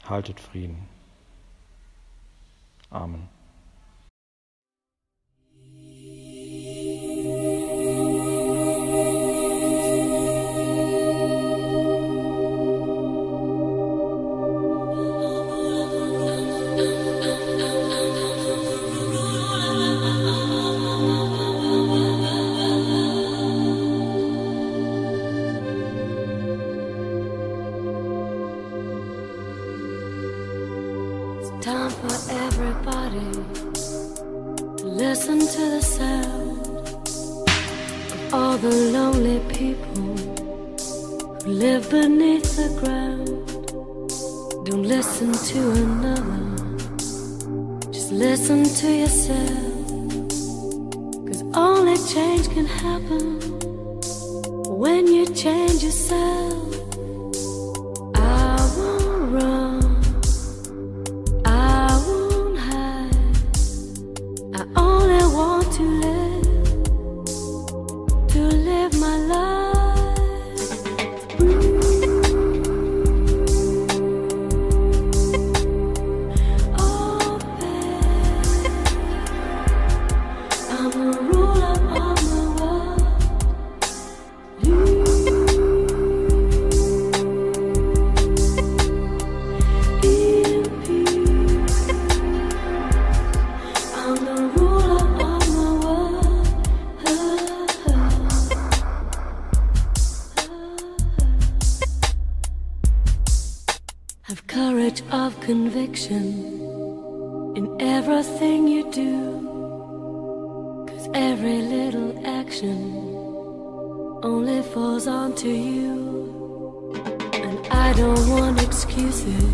Speaker 2: Haltet Frieden. Amen.
Speaker 3: Time for everybody to listen to the sound of all the lonely people who live beneath the ground. Don't listen to another, just listen to yourself. 'Cause only change can happen when you change yourself. I won't run, I won't hide, I only want to live my life. Oh, babe, I'm the ruler of the world. In peace, I'm the ruler of the world. Have courage of conviction in everything you do, 'cause every little action only falls onto you. And I don't want excuses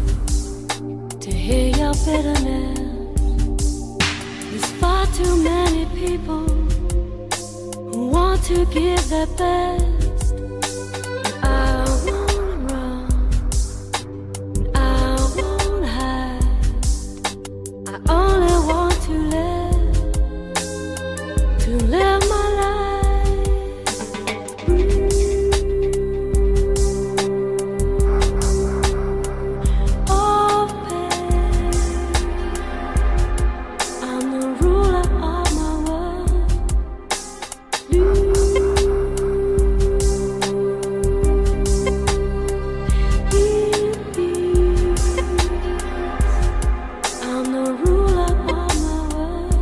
Speaker 3: to hear your bitterness. There's far too many people who want to give their best. I won't run, I won't hide, I only want to live my life. Oh, babe, I'm the ruler of my world. In peace, I'm the ruler of my world.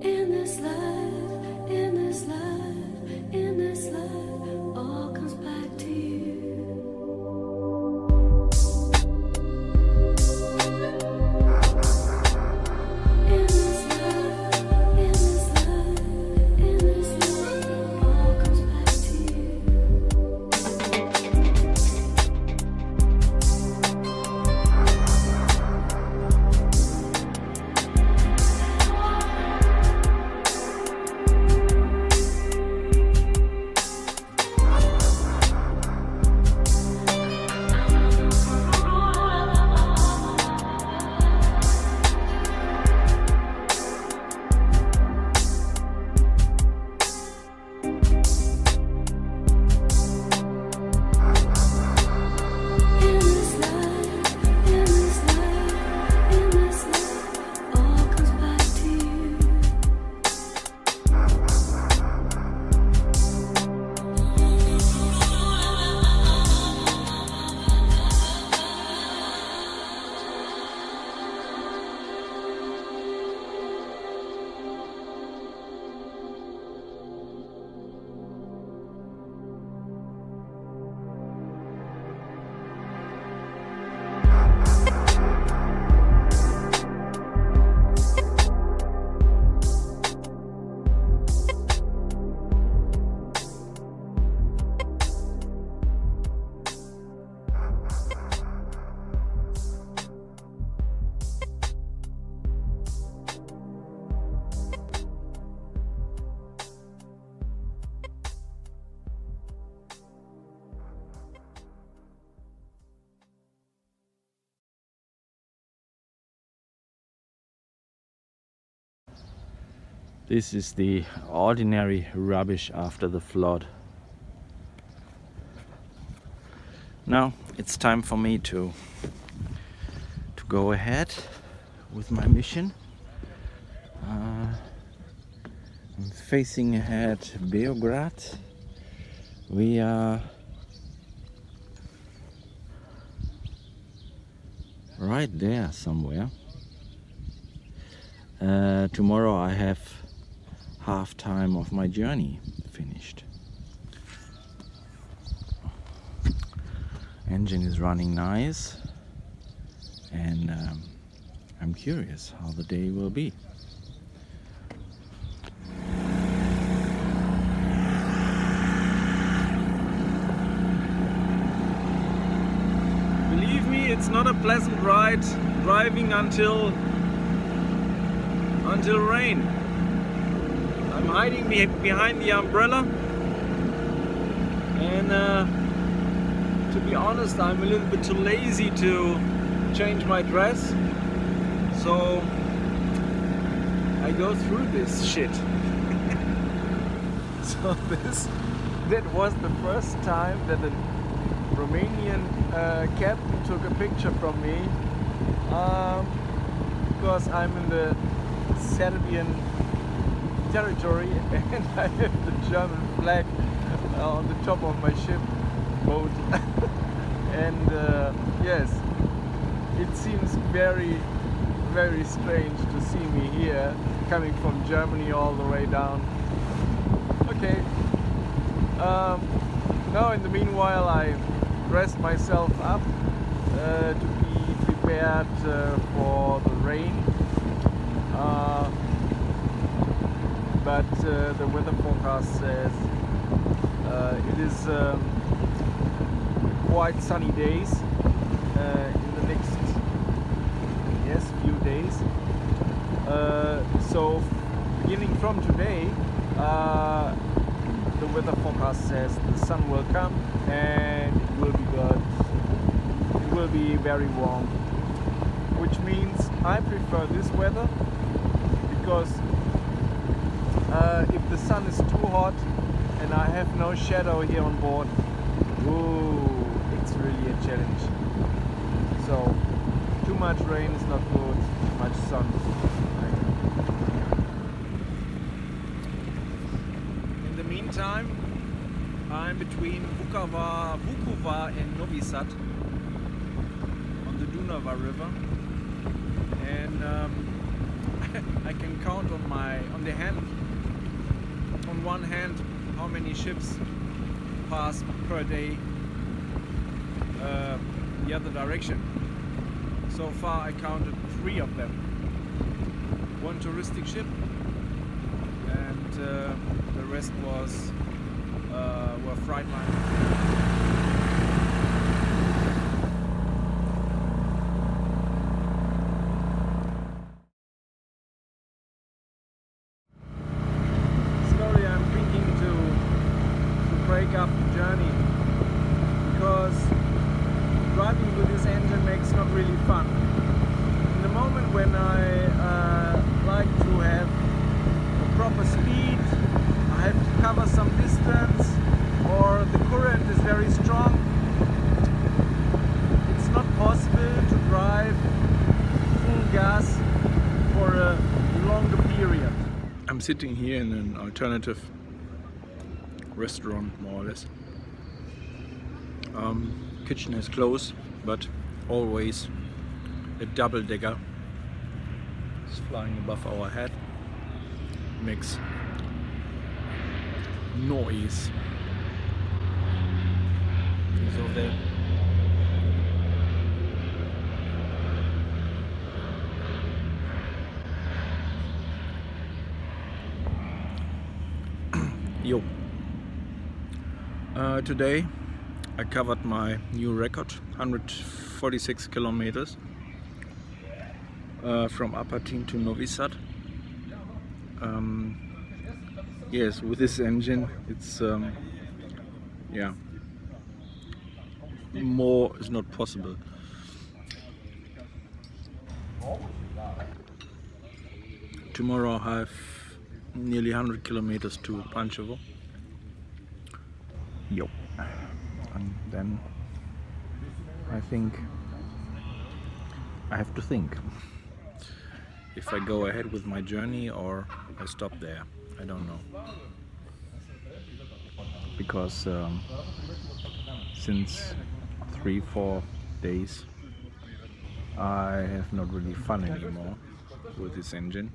Speaker 3: In this life, in this life, in this life, all comes back to you. In this life, in this life, in this life, all comes back to you. In this life, in this life, in this life, all comes back to you.
Speaker 4: This is the ordinary rubbish after the flood. Now it's time for me to go ahead with my mission. I'm facing ahead Beograd. We are right there somewhere. Tomorrow I have half time of my journey finished. Engine is running nice, and I'm curious how the day will be.
Speaker 1: Believe me, it's not a pleasant ride driving until rain. I'm hiding behind the umbrella, and to be honest, I'm a little bit too lazy to change my dress, so I go through this shit. So that was the first time that a Romanian captain took a picture from me, because I'm in the Serbian territory and I have the German flag on the top of my ship boat. And yes, it seems very, very strange to see me here coming from Germany all the way down. Okay, now in the meanwhile I dressed myself up to be prepared for the rain, but the weather forecast says it is quite sunny days in the next few days. So beginning from today, the weather forecast says the sun will come and it will be good. It will be very warm, which means I prefer this weather, because if the sun is too hot and I have no shadow here on board, ooh, it's really a challenge. So too much rain is not good, too much sun. In the meantime, I'm between Vukovar and Novi Sad on the Dunav river, and I can count on one hand how many ships pass per day the other direction. So far I counted 3 of them. One touristic ship, and the rest were freight liners. Up the journey, because driving with this engine makes not really fun. In the moment when I like to have a proper speed, I have to cover some distance, or the current is very strong, it's not possible to drive full gas for a longer period.
Speaker 4: I'm sitting here in an alternative restaurant, more or less. Kitchen is closed, but always a double-decker is flying above our head, makes noise. He's over there. Yo. Today I covered my new record, 146 kilometers from Apatin to Novi Sad. Yes, with this engine it's yeah, more is not possible. Tomorrow I have nearly 100 kilometers to Pančevo. Yo. And then I think I have to think if I go ahead with my journey or I stop there. I don't know, because since 3-4 days I have not really fun anymore with this engine.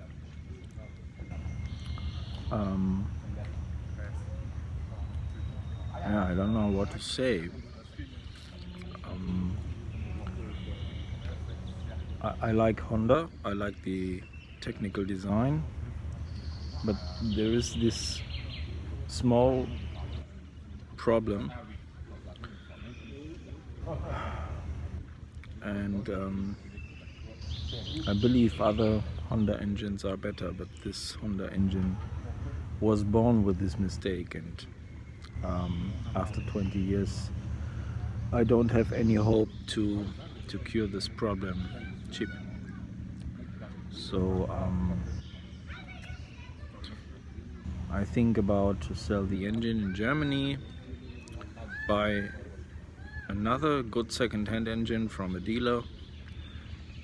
Speaker 4: Yeah, I don't know what to say. I like Honda, I like the technical design, but there is this small problem, and I believe other Honda engines are better, but this Honda engine was born with this mistake, and after 20 years I don't have any hope to cure this problem cheap. So I think about to sell the engine in Germany, buy another good second-hand engine from a dealer,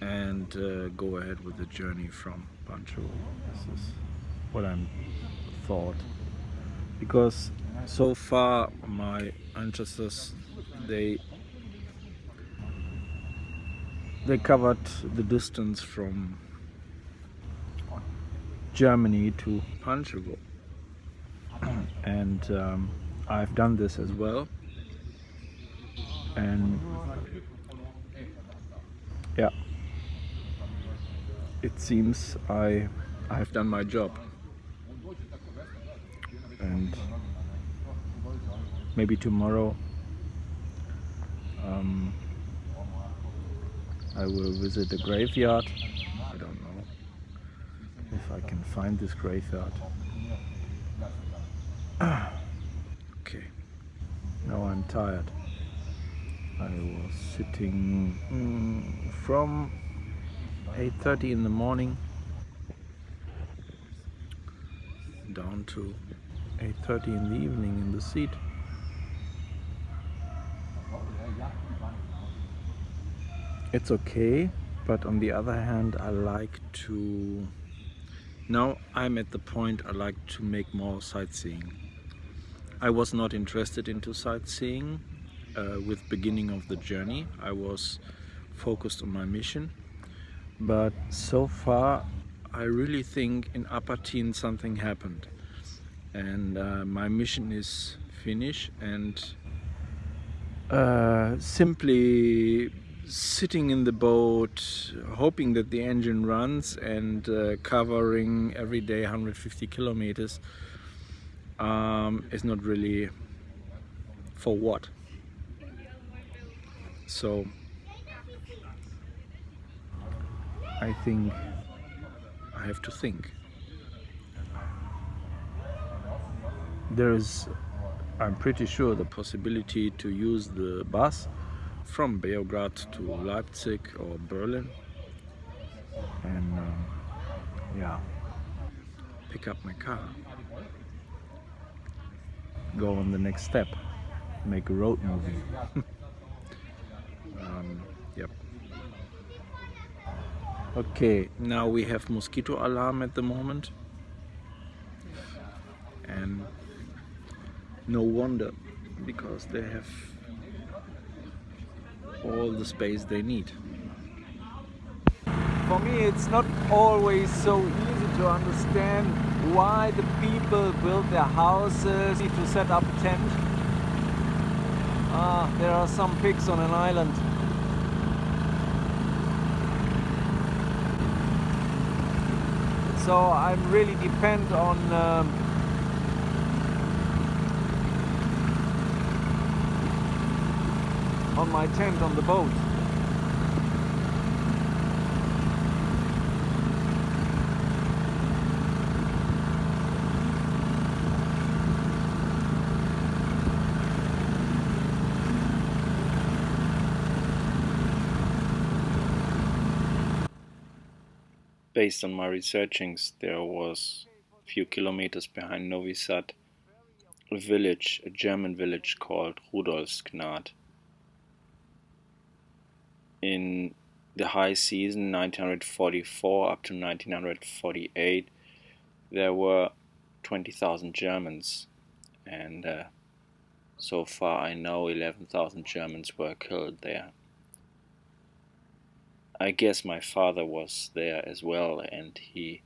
Speaker 4: and go ahead with the journey from Pancho. This is what I'm thought, because so far my ancestors, they covered the distance from Germany to Pancho, and I've done this as well, and yeah, it seems I've done my job, and maybe tomorrow I will visit the graveyard. I don't know if I can find this graveyard. Okay, now I'm tired. I was sitting from 8:30 in the morning down to 8:30 in the evening in the seat. It's okay, but on the other hand, I like to, now I'm at the point I like to make more sightseeing. I was not interested into sightseeing with beginning of the journey. I was focused on my mission, but so far I really think in Apatin something happened, and my mission is finished, and simply sitting in the boat, hoping that the engine runs, and covering every day 150 kilometers is not really for what. So I think I have to think. There is, I'm pretty sure, the possibility to use the bus from Beograd to Leipzig or Berlin, and yeah, pick up my car, go on the next step, make a road movie. Yep. Okay, now we have mosquito alarm at the moment, and no wonder, because they have all the space they need. For me, it's not always so easy to understand why the people build their houses to set up tent. There are some pigs on an island. So I'm really depend on my tent on the boat.
Speaker 2: Based on my researchings, there was a few kilometers behind Novi Sad a village, a German village called Rudolfsgnad. In the high season 1944 up to 1948, there were 20,000 Germans, and so far I know 11,000 Germans were killed there. I guess my father was there as well, and he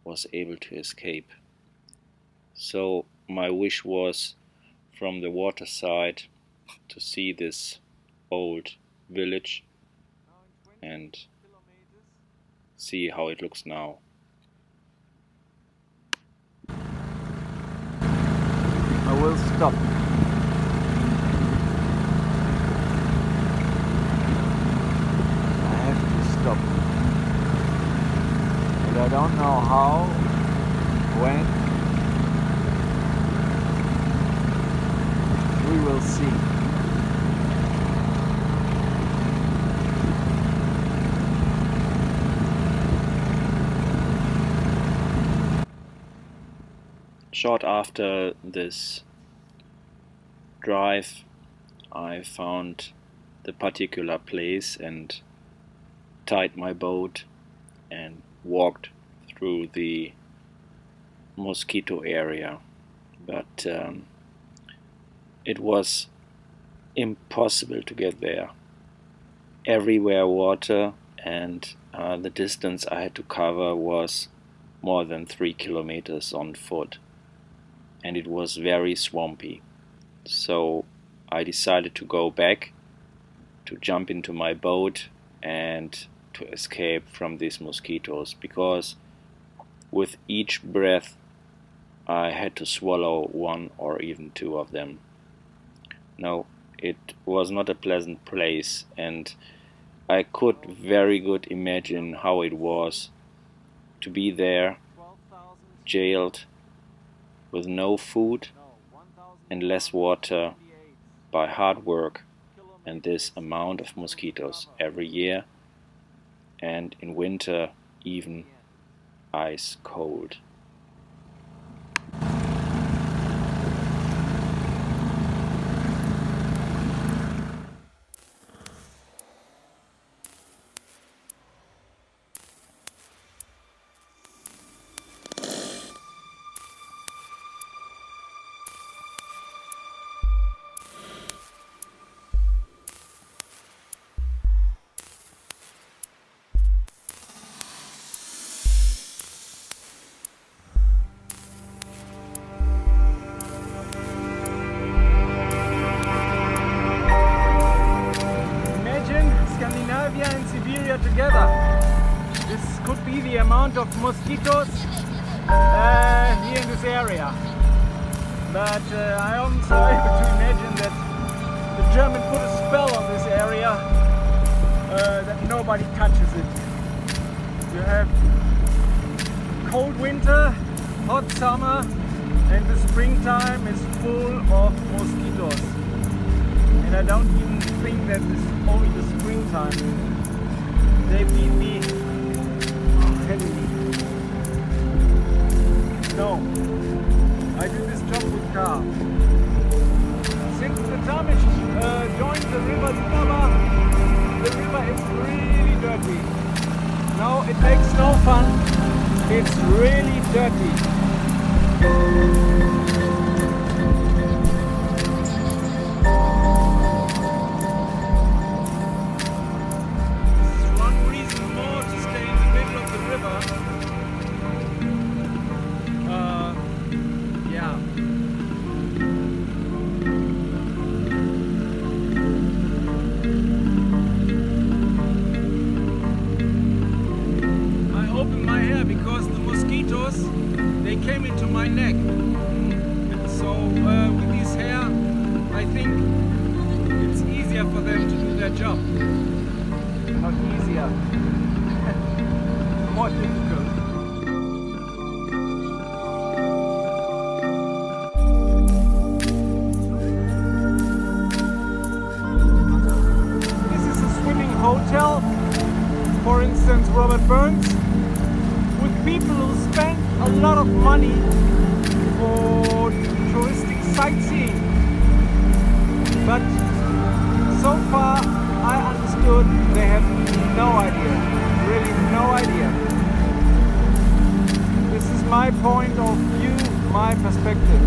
Speaker 2: was able to escape. So my wish was from the water side to see this old village and see how it looks now.
Speaker 4: I will stop. I have to stop. And I don't know how, when. We will see.
Speaker 2: Short after this drive, I found the particular place and tied my boat and walked through the mosquito area, but it was impossible to get there. Everywhere water, and the distance I had to cover was more than 3 kilometers on foot, and it was very swampy. So I decided to go back, to jump into my boat and to escape from these mosquitoes, because with each breath I had to swallow one or even two of them. No, it was not a pleasant place, and I could very good imagine how it was to be there, jailed, with no food and less water, by hard work and this amount of mosquitoes every year, and in winter even ice cold.
Speaker 1: Together. This could be the amount of mosquitoes here in this area. But I am also able to imagine that the German put a spell on this area, that nobody touches it. You have cold winter, hot summer, and the springtime is full of mosquitoes. And I don't even think that it's only the springtime. They beat me heavily. No, I do this job with car. Since the time I joined the river Dunav, the river is really dirty. No, it makes no fun. It's really dirty. They came into my neck, so with this hair I think it's easier for them to do their job. Not easier, more difficult. This is a swimming hotel, for instance Robert Burns, with people who spend a lot of money for touristic sightseeing, but so far I understood they have no idea, really no idea. This is my point of view, my perspective.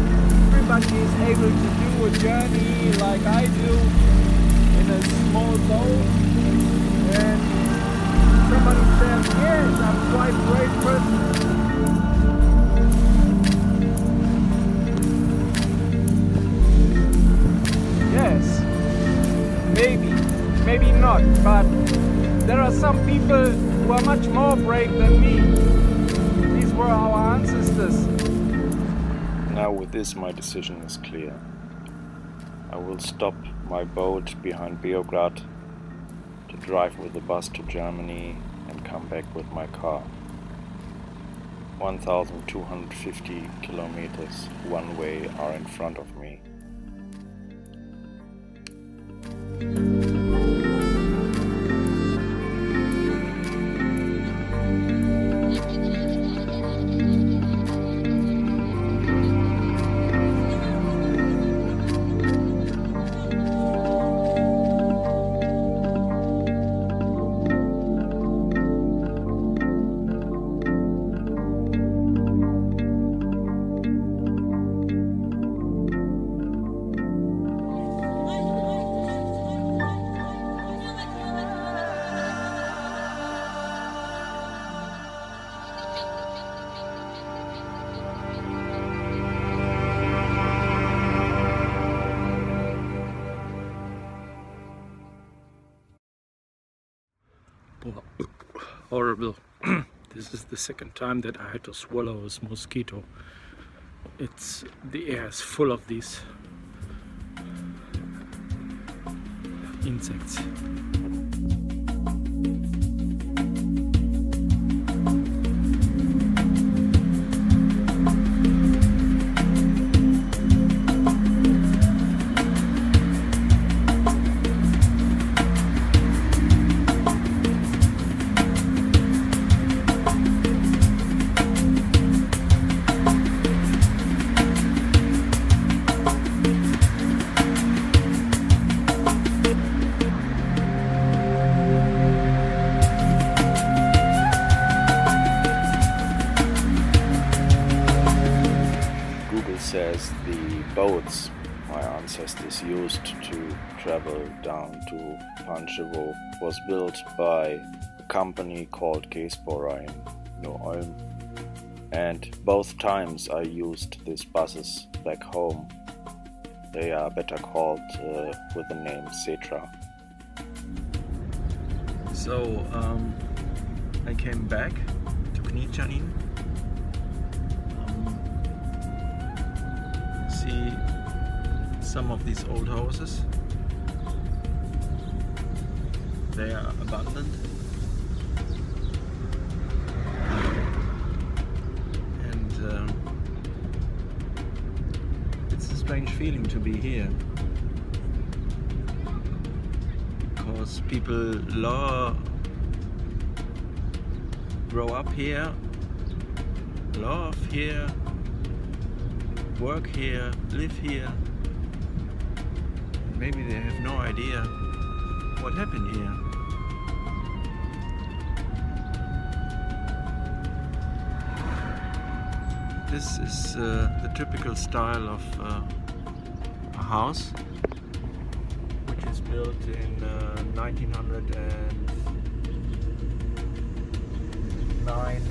Speaker 1: Everybody is able to do a journey like I do in a small boat, and somebody says, yes, I'm quite a brave person. Maybe not, but there are some people who are much more brave than me. These were our ancestors.
Speaker 2: Now with this my decision is clear. I will stop my boat behind Beograd to drive with the bus to Germany and come back with my car. 1,250 kilometers one way are in front of me.
Speaker 4: Horrible. This is the second time that I had to swallow this mosquito. The air is full of these insects.
Speaker 2: Says the boats my ancestors used to travel down to Pančevo was built by a company called Kaiser in Ulm, and both times I used these buses back home. They are better called with the name Cetra.
Speaker 4: So I came back to Kničanin. See some of these old houses. They are abandoned, and it's a strange feeling to be here, because people grow up here, love here, work here, live here. Maybe they have no idea what happened here. This is the typical style of a house, which is built in 1909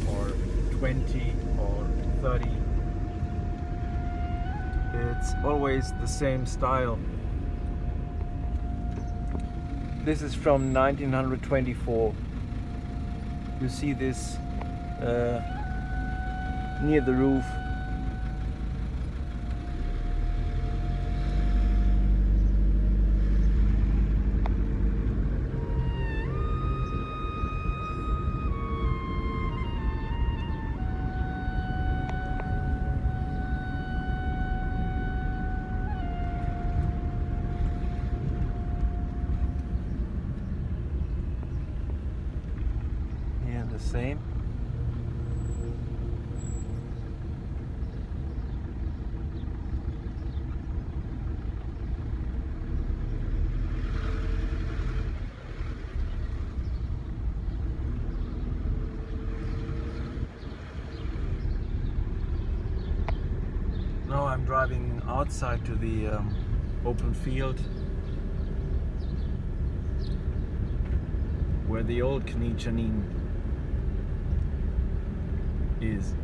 Speaker 4: or 20 or 30. It's always the same style. This is from 1924. You see this near the roof. The same. Now I'm driving outside to the open field where the old Kničanin is.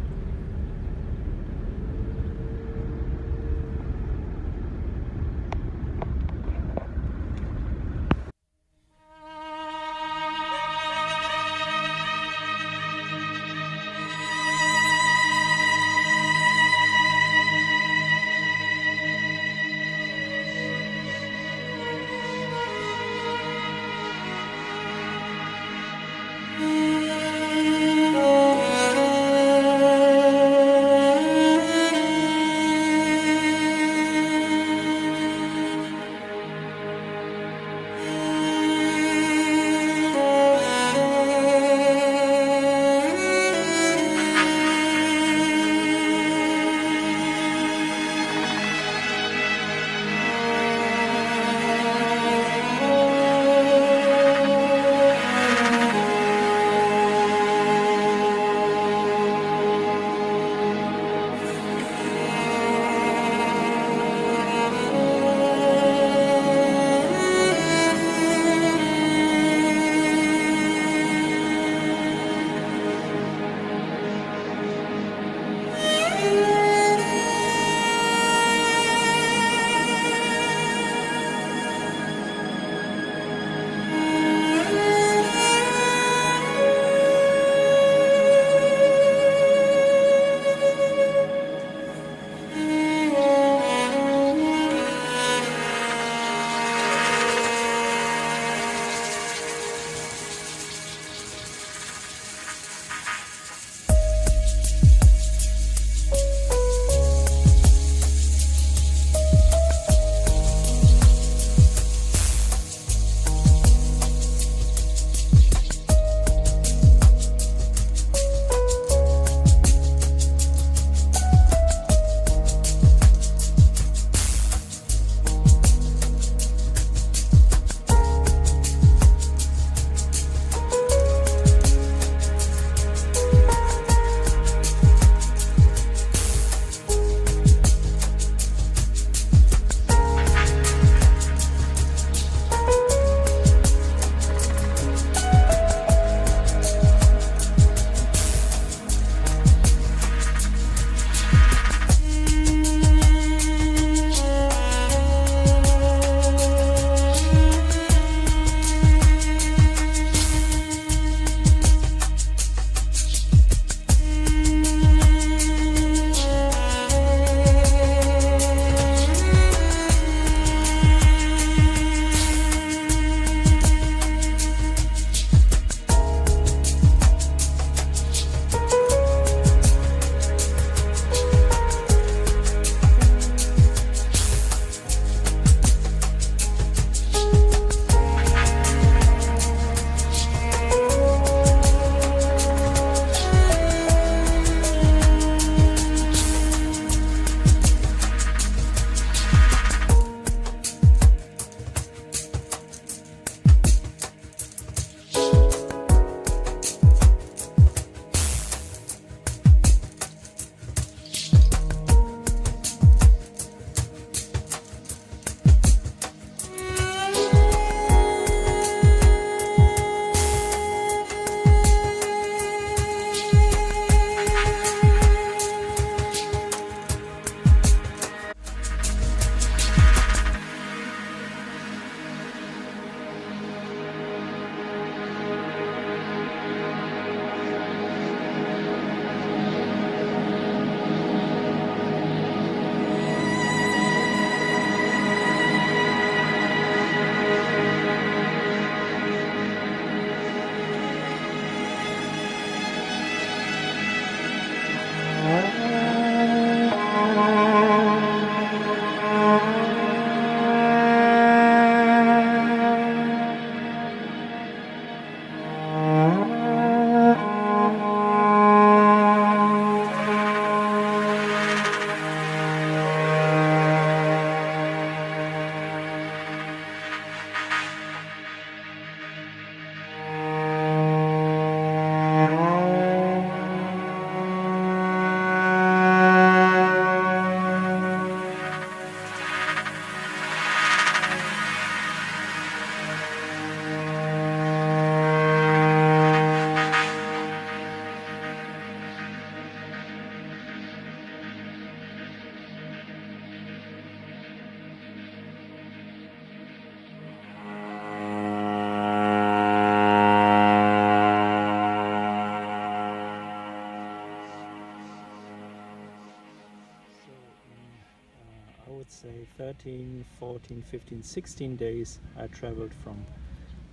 Speaker 1: Say 13, 14, 15, 16 days I traveled from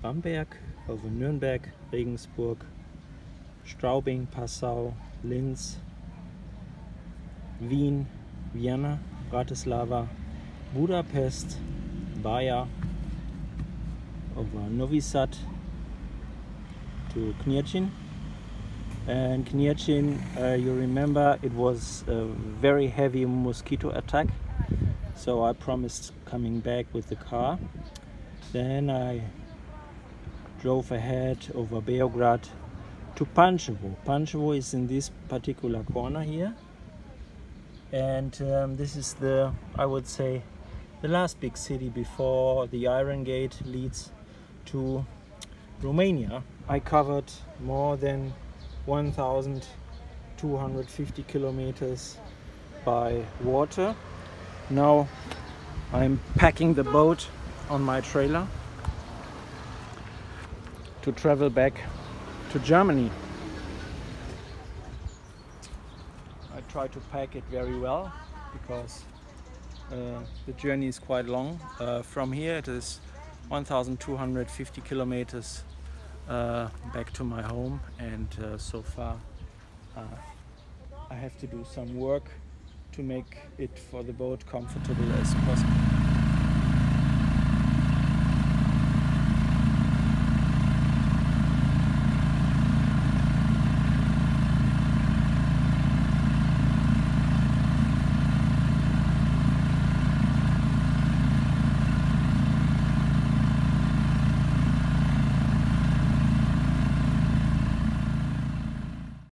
Speaker 1: Bamberg over Nürnberg, Regensburg, Straubing, Passau, Linz, Wien, Vienna, Bratislava, Budapest, Baja, over Novi Sad to Kniecin. And Kniecin, you remember, it was a very heavy mosquito attack. So I promised coming back with the car. Then I drove ahead over Beograd to Pančevo. Pančevo is in this particular corner here. And this is the, I would say, the last big city before the Iron Gate leads to Romania. I covered more than 1,250 kilometers by water. Now I'm packing the boat on my trailer to travel back to Germany. I try to pack it very well because the journey is quite long. From here it is 1,250 kilometers back to my home, and so far I have to do some work to make it for the boat comfortable as possible.